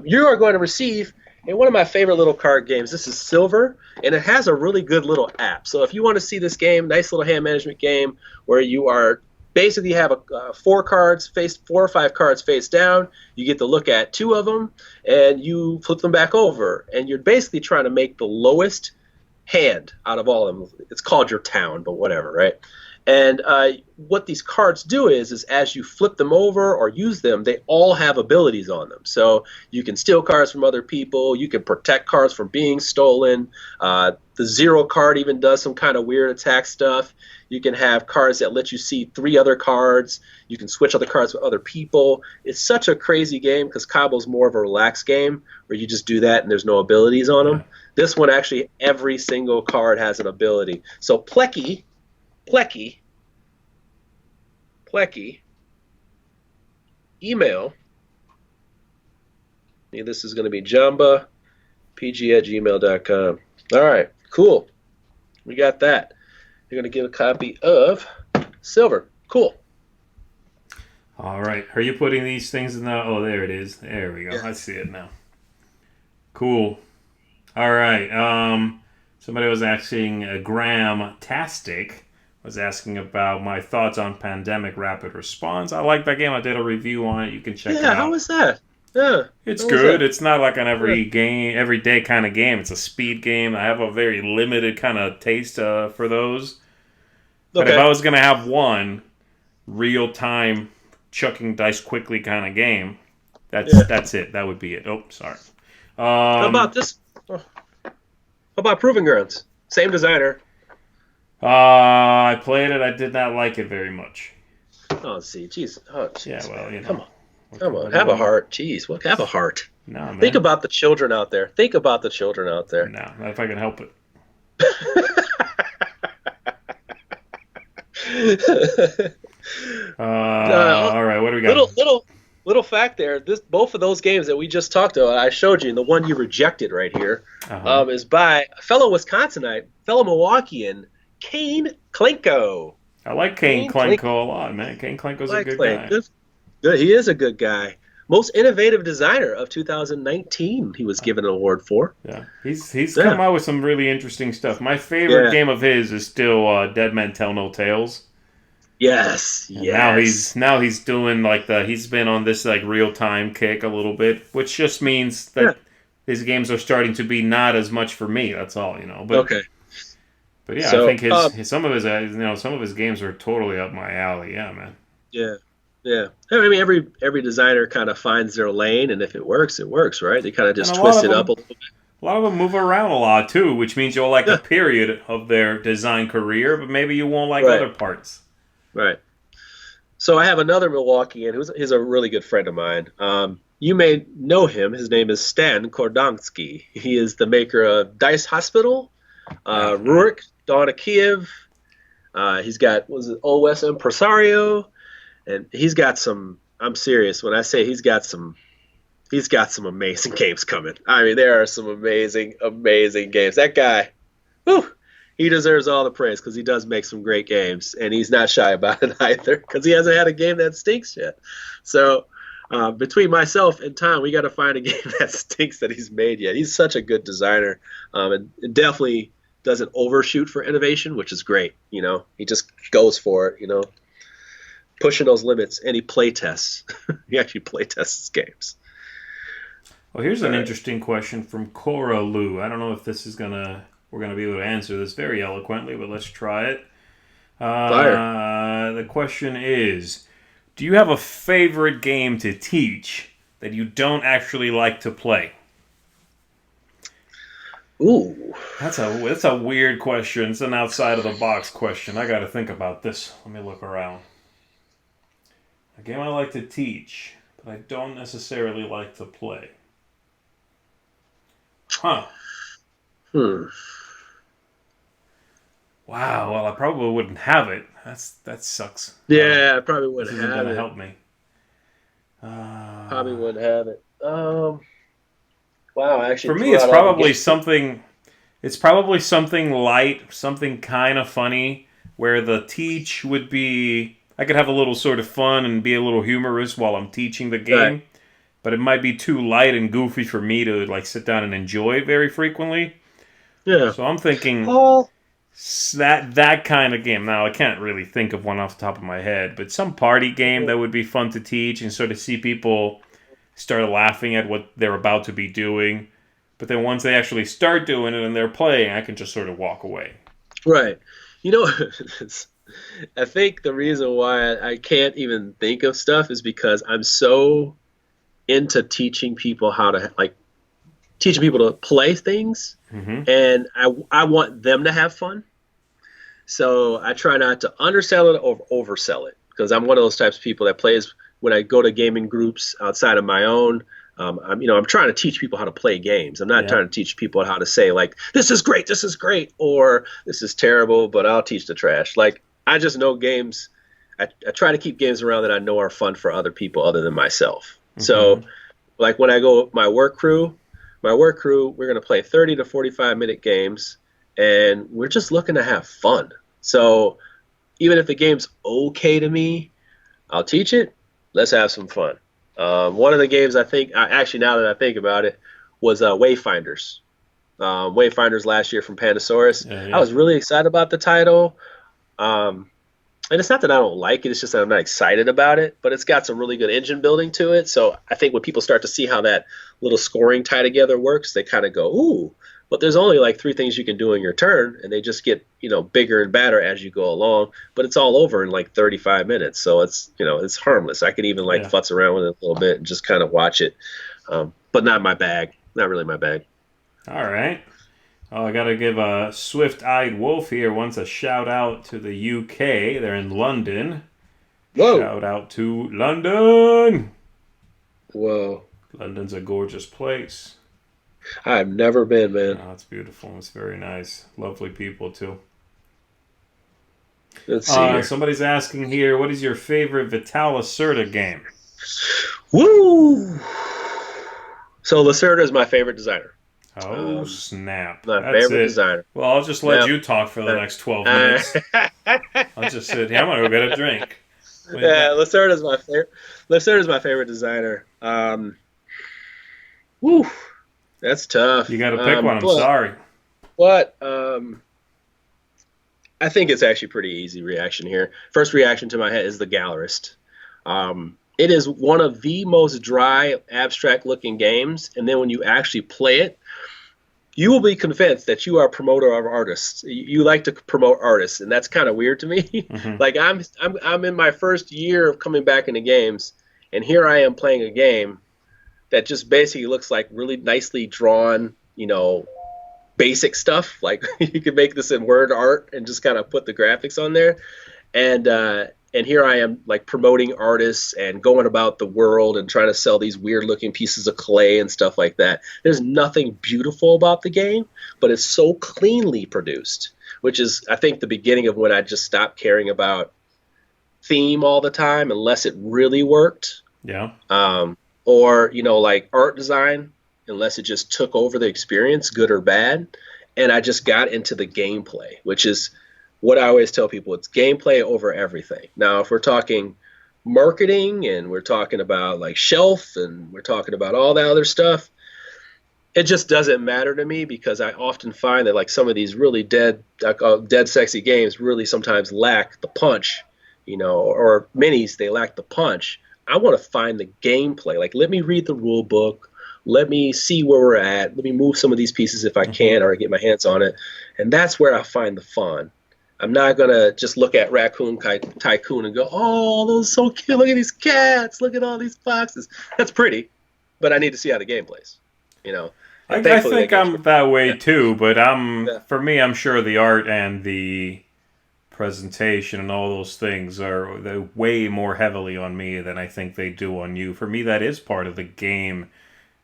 You are going to receive one of my favorite little card games. This is Silver, and it has a really good little app. So if you want to see this game, nice little hand management game where you are basically have 4 or 5 cards face down. You get to look at 2 of them, and you flip them back over, and you're basically trying to make the lowest hand out of all of them. It's called your town, but whatever, right? And what these cards do is as you flip them over or use them, they all have abilities on them. So you can steal cards from other people. You can protect cards from being stolen. The 0 card even does some kind of weird attack stuff. You can have cards that let you see 3 other cards. You can switch other cards with other people. It's such a crazy game because Cabo's more of a relaxed game where you just do that and there's no abilities on them. This one, actually, every single card has an ability. So Plecky, email. This is going to be jambapg@gmail.com. All right, cool. We got that. You're going to get a copy of Silver. Cool. All right. Are you putting these things in the... Oh, there it is. There we go. Yeah. I see it now. Cool. All right. Somebody was asking, Graham Tastic was asking about my thoughts on Pandemic Rapid Response. I like that game. I did a review on it. You can check it Yeah, how out. was that? Yeah, It's how was good. that? It's not like an Yeah. every day kind of game. It's a speed game. I have a very limited kind of taste for those. But if Okay. I was gonna have one real time chucking dice quickly kind of game, Yeah. that's it. That would be it. Oh, sorry. How about Um, this? Oh, how about Proving Grounds? Same designer. I played it. I did not like it very much. Oh, see, jeez. Oh, Yeah, jeez, well, man. you Come know, on. Come on. what Have do a you? heart. Jeez. What? Have a heart. No, Think man. about the children out there. Think about the children out there. No, not if I can help it. uh, All right. What do we got? little fact there. This both of those games that we just talked about, I showed you, and the one you rejected right here, Uh huh. is by a fellow Wisconsinite, fellow Milwaukeean, Kane Klenko. I like Kane Kane Klenko. Klenko a lot, man. Kane Klenko's a Like good Clank. guy. Good. Good. He is a good guy. Most innovative designer of 2019. He was given an award for. Yeah, he's Yeah. come out with some really interesting stuff. My favorite Yeah. game of his is still Dead Men Tell No Tales. Yes. And now Yes. he's doing like he's been on this like real time kick a little bit, which just means Yeah. that his games are starting to be not as much for me. That's all, you know. Okay. But yeah, I So, think his some of his some of his games are totally up my alley. Yeah, man. yeah. Yeah. I mean, every designer kind of finds their lane, and if it works, right? They kind of And just twist it up a little bit. a lot of them move around a lot too, which means you'll like a Yeah. period of their design career, but maybe you won't like Right. other parts. Right. So I have another Milwaukeean he's a really good friend of mine. You may know him. His name is Stan Kordonski. He is the maker of Dice Hospital, Yeah. Rurik, Dawn of Kiev. He's got was it OS Impresario, and he's got some. I'm serious when I say he's got some. He's got some amazing games coming. I mean, there are some amazing, amazing games. That guy, whew, he deserves all the praise because he does make some great games, and he's not shy about it either because he hasn't had a game that stinks yet. So between myself and Tom, we got to find a game that stinks that he's made yet. He's such a good designer, and definitely doesn't overshoot for innovation, which is great. You know, he just goes for it. You know, pushing those limits, and he play tests. He actually play tests his games. Well, here's All an right. interesting question from Cora Lou. I don't know if this is we're gonna be able to answer this very eloquently, but let's try it. Fire. The question is, do you have a favorite game to teach that you don't actually like to play? Ooh. That's a weird question. It's an outside of the box question. I got to think about this. Let me look around. A game I like to teach, but I don't necessarily like to play. Huh. Hmm. Wow. Well, I probably wouldn't have it. That sucks. Yeah, I probably This wouldn't isn't have gonna it. help me. Probably wouldn't have it. Wow, I For actually me, threw it's out all the probably games. something. It's probably something light, something kind of funny, where the teach would be. I could have a little sort of fun and be a little humorous while I'm teaching the Right. game, but it might be too light and goofy for me to like sit down and enjoy very frequently. Yeah. So I'm thinking Oh. that kind of game. Now I can't really think of one off the top of my head, but some party game that would be fun to teach and sort of see people start laughing at what they're about to be doing. But then once they actually start doing it and they're playing, I can just sort of walk away. Right. You know, I think the reason why I can't even think of stuff is because I'm so into teaching people how to like teaching people to play things, Hmm. and I want them to have fun. So I try not to undersell it or oversell it because I'm one of those types of people that plays when I go to gaming groups outside of my own. I'm trying to teach people how to play games. I'm not Yeah. trying to teach people how to say like this is great, or this is terrible, but I'll teach the trash. Like I just know games. I try to keep games around that I know are fun for other people other than myself. Hmm. So like when I go with my work crew, we're going to play 30 to 45-minute games, and we're just looking to have fun. So even if the game's okay to me, I'll teach it. Let's have some fun. One of the games I think, actually, now that I think about it, was Wayfinders. Wayfinders last year from Pandasaurus. Yeah. I was really excited about the title. And it's not that I don't like it, it's just that I'm not excited about it, but it's got some really good engine building to it. So I think when people start to see how that little scoring tie together works, they kind of go, ooh, but there's only like 3 things you can do in your turn, and they just get, bigger and badder as you go along, but it's all over in like 35 minutes. So it's, it's harmless. I can even futz around with it a little bit and just kind of watch it. But not my bag. Not really my bag. All right. Oh, I got to give a Swift-Eyed Wolf here wants a shout-out to the UK. They're in London. Whoa. Shout out to London. Whoa. London's a gorgeous place. I've never been, man. Oh, it's beautiful. It's very nice. Lovely people, too. Let's see here. Somebody's asking here, what is your favorite Vital Lacerda game? Woo! So Lacerda is my favorite designer. Oh, snap. My favorite designer. Well, I'll just let you talk for the next 12 minutes. I'll just sit here. I'm going to go get a drink. Lacerda's my favorite. Lacerda's my favorite designer. Woo! That's tough. You got to pick one. I'm sorry. But I think it's actually pretty easy reaction here. First reaction to my head is the Gallerist. It is one of the most dry, abstract-looking games, and then when you actually play it, you will be convinced that you are a promoter of artists. You like to promote artists, and that's kind of weird to me. Mm-hmm. Like I'm in my first year of coming back into games, and here I am playing a game that just basically looks like really nicely drawn, basic stuff. Like you could make this in word art and just kind of put the graphics on there, and here I am like promoting artists and going about the world and trying to sell these weird looking pieces of clay and stuff like that. There's nothing beautiful about the game, but it's so cleanly produced, which is, I think, the beginning of when I just stopped caring about theme all the time unless it really worked. Yeah. Or, like art design, unless it just took over the experience, good or bad. And I just got into the gameplay, which is what I always tell people, it's gameplay over everything. Now, if we're talking marketing and we're talking about like shelf and we're talking about all that other stuff, it just doesn't matter to me because I often find that like some of these really dead sexy games really sometimes lack the punch, or minis, they lack the punch. I want to find the gameplay. Like, let me read the rule book. Let me see where we're at. Let me move some of these pieces if I can or get my hands on it. And that's where I find the fun. I'm not going to just look at Raccoon Tycoon and go, oh, those are so cute. Look at these cats. Look at all these foxes. That's pretty, but I need to see how the game plays. I think I'm that way too, but for me, I'm sure the art and the presentation and all those things they weigh more heavily on me than I think they do on you. For me, that is part of the game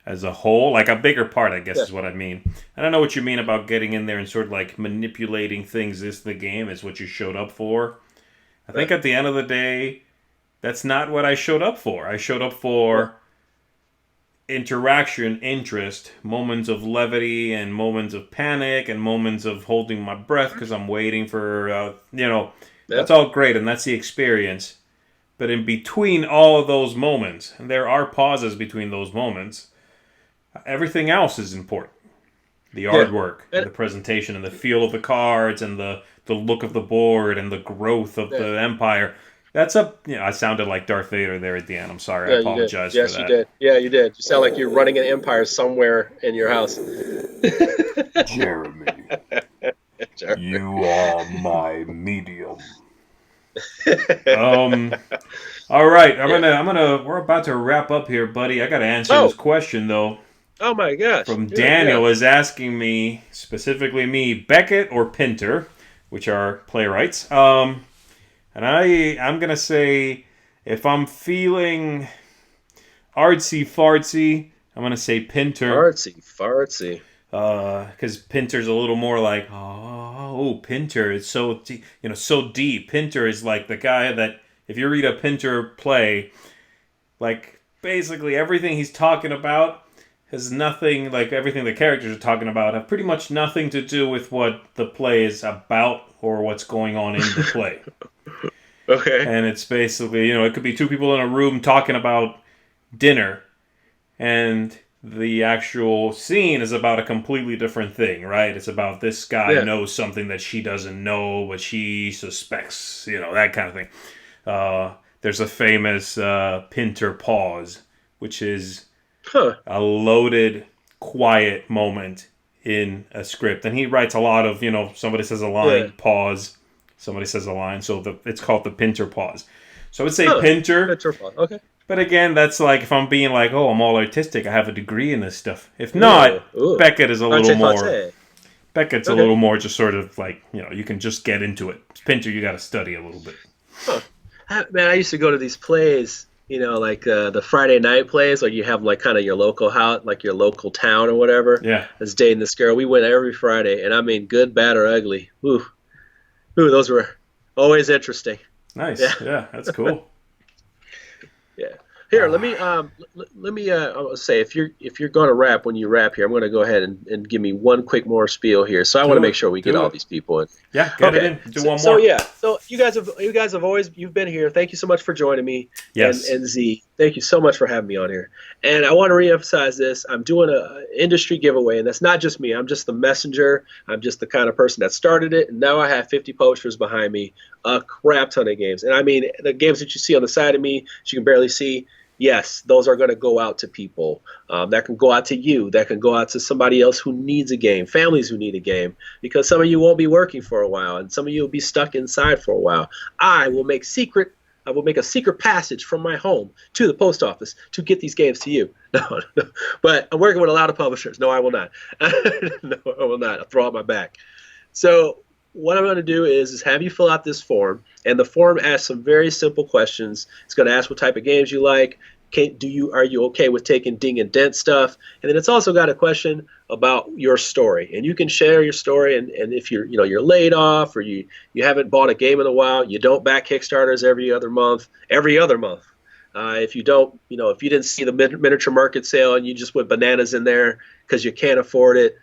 as a whole, like a bigger part, I guess is what I mean. I don't know what you mean about getting in there and sort of like manipulating things. Is the game is what you showed up for. I think at the end of the day, that's not what I showed up for. I showed up for interaction, interest, moments of levity and moments of panic and moments of holding my breath because I'm waiting for, that's all great and that's the experience. But in between all of those moments, and there are pauses between those moments, everything else is important. The artwork, and the presentation, and the feel of the cards, and the look of the board, and the growth of the empire. That's I sounded like Darth Vader there at the end. I'm sorry. I apologize for that. Yes, you did. Yeah, you did. You sound like you're running an empire somewhere in your house. Jeremy, you are my medium. All right. We're about to wrap up here, buddy. I got to answer this question, though. Oh, my gosh. From Daniel is asking me, specifically me, Beckett or Pinter, which are playwrights. And I'm going to say, if I'm feeling artsy-fartsy, I'm going to say Pinter. Artsy-fartsy. Because Pinter's a little more like, Pinter is so deep. Pinter is like the guy that, if you read a Pinter play, like basically everything he's talking about has nothing, like everything the characters are talking about have pretty much nothing to do with what the play is about or what's going on in the play. Okay. And it's basically, it could be 2 people in a room talking about dinner, and the actual scene is about a completely different thing, right? It's about this guy knows something that she doesn't know, but she suspects, that kind of thing. There's a famous Pinter pause, which is a loaded, quiet moment in a script. And he writes a lot of, somebody says a line, pause, somebody says a line. So it's called the Pinter pause. So I would say Pinter. Pinter pause, okay. But again, that's like if I'm being like, oh, I'm all artistic, I have a degree in this stuff. If not, Beckett is a little more. Beckett's a little more just sort of like, you can just get into it. Pinter, you got to study a little bit. Man, I used to go to these plays, like the Friday night plays, like you have like kind of your local house, like your local town or whatever. Yeah. As dating this girl, we went every Friday, and I mean, good, bad, or ugly. Ooh, those were always interesting. Nice. Yeah, that's cool. Yeah. Here, let me say if you're going to rap when you rap here, I'm going to go ahead and give me one quick more spiel here. So I want to make sure we get all these people in. Yeah, get it in. Do one more. So you guys have always you've been here. Thank you so much for joining me. Yes. And Z, thank you so much for having me on here. And I want to reemphasize this. I'm doing an industry giveaway, and that's not just me. I'm just the messenger. I'm just the kind of person that started it, and now I have 50 posters behind me, a crap ton of games. And I mean, the games that you see on the side of me, you can barely see. Yes, those are going to go out to people. That can go out to you. That can go out to somebody else who needs a game, families who need a game, because some of you won't be working for a while, and some of you will be stuck inside for a while. I will make a secret passage from my home to the post office to get these games to you. No. But I'm working with a lot of publishers. No, I will not. No, I will not. I'll throw out my back. So what I'm going to do is have you fill out this form, and the form asks some very simple questions. It's going to ask what type of games you like. Are you okay with taking ding and dent stuff? And then it's also got a question about your story, and you can share your story. And if you're laid off, or you haven't bought a game in a while, you don't back Kickstarters every other month. If you don't, if you didn't see the miniature market sale and you just went bananas in there because you can't afford it,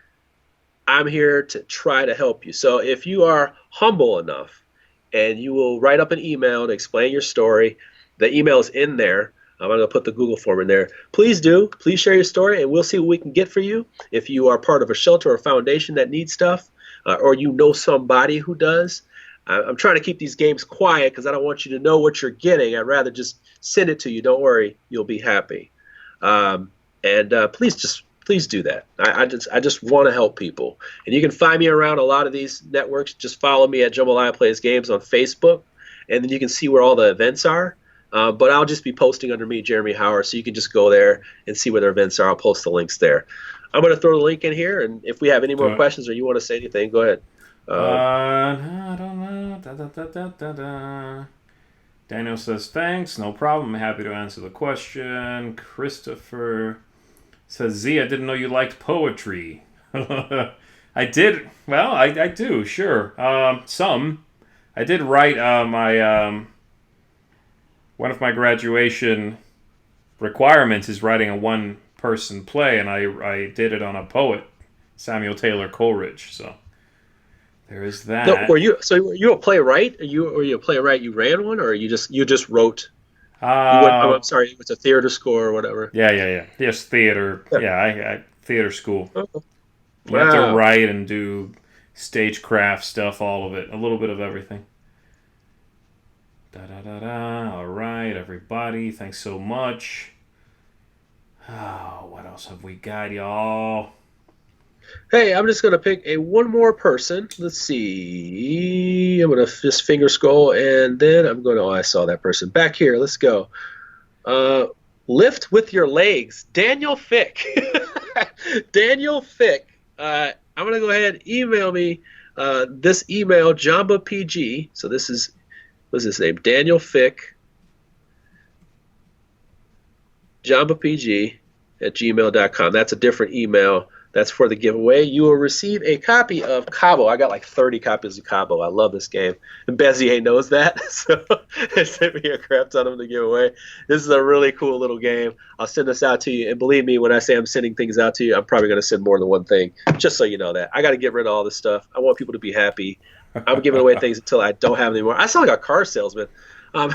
I'm here to try to help you. So if you are humble enough and you will write up an email to explain your story, the email is in there. I'm going to put the Google form in there. Please share your story, and we'll see what we can get for you. If you are part of a shelter or foundation that needs stuff, or you know somebody who does, I'm trying to keep these games quiet because I don't want you to know what you're getting. I'd rather just send it to you. Don't worry, you'll be happy. Please do that. I just want to help people. And you can find me around a lot of these networks. Just follow me at Jambalaya Plays Games on Facebook, and then you can see where all the events are. But I'll just be posting under me, Jeremy Howard, so you can just go there and see where their events are. I'll post the links there. I'm going to throw the link in here, and if we have any more questions or you want to say anything, go ahead. I don't know. Daniel says, thanks, no problem. I'm happy to answer the question. Christopher says, Z, I didn't know you liked poetry. I did. Well, I do, sure. Some. I did write one of my graduation requirements is writing a one-person play, and I did it on a poet, Samuel Taylor Coleridge. So there is that. No, were you a playwright? Were you a playwright? You ran one, or you just wrote? I'm sorry, it was a theater score or whatever. Yeah. Yes, theater. Yeah, I theater school. Oh. You have to write and do stagecraft stuff, all of it, a little bit of everything. All right, everybody. Thanks so much. Oh, what else have we got, y'all? Hey, I'm just going to pick one more person. Let's see. I'm going to just finger scroll, and then I'm going to... Oh, I saw that person. Back here. Let's go. Lift with your legs. Daniel Fick. Daniel Fick. I'm going to go ahead and email me this email, JambaPG. So this is... What's his name? Daniel Fick. JambaPG@gmail.com. That's a different email. That's for the giveaway. You will receive a copy of Cabo. I got like 30 copies of Cabo. I love this game. And Bezier knows that, so they sent me a crap ton of them to give away. This is a really cool little game. I'll send this out to you. And believe me, when I say I'm sending things out to you, I'm probably going to send more than one thing, just so you know that. I got to get rid of all this stuff. I want people to be happy. I'm giving away things until I don't have any more. I sound like a car salesman. Um,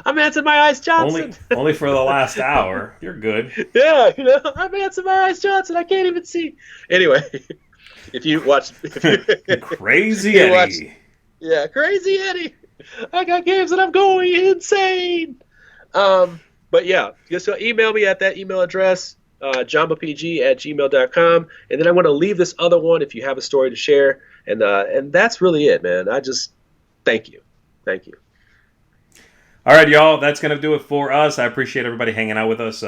I'm Anson My Eyes Only Johnson. only for the last hour. You're good. Yeah, I'm Anson My Eyes Johnson. I can't even see. Anyway, if you watch, if Crazy you watch, Eddie. yeah, Crazy Eddie. I got games and I'm going insane. Um, but yeah, just email me at that email address, jambapg@gmail.com, and then I'm going to leave this other one if you have a story to share, and that's really it, man. I just thank you. All right, y'all. That's going to do it for us. I appreciate everybody hanging out with us.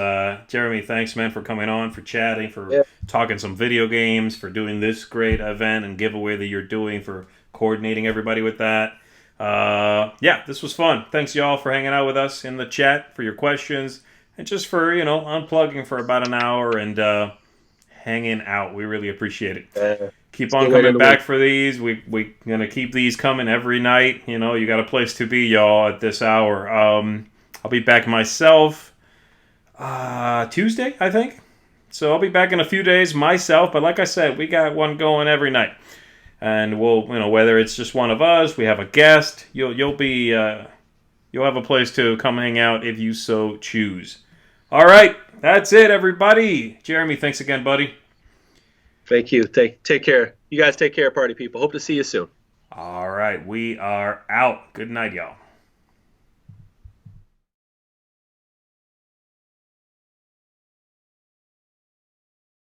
Jeremy, thanks, man, for coming on, for chatting, for Yeah, talking some video games, for doing this great event and giveaway that you're doing, for coordinating everybody with that. Yeah, this was fun. Thanks, y'all, for hanging out with us in the chat, for your questions, and just for, unplugging for about an hour and hanging out. We really appreciate it. Keep on still waiting coming to back win. for these. We're going to keep these coming every night. You got a place to be, y'all, at this hour. I'll be back myself Tuesday, I think. So I'll be back in a few days myself. But like I said, we got one going every night. And we'll, whether it's just one of us, we have a guest, you'll have a place to come hang out if you so choose. All right, that's it, everybody. Jeremy, thanks again, buddy. Thank you. Take care. You guys take care, party people. Hope to see you soon. All right, we are out. Good night, y'all.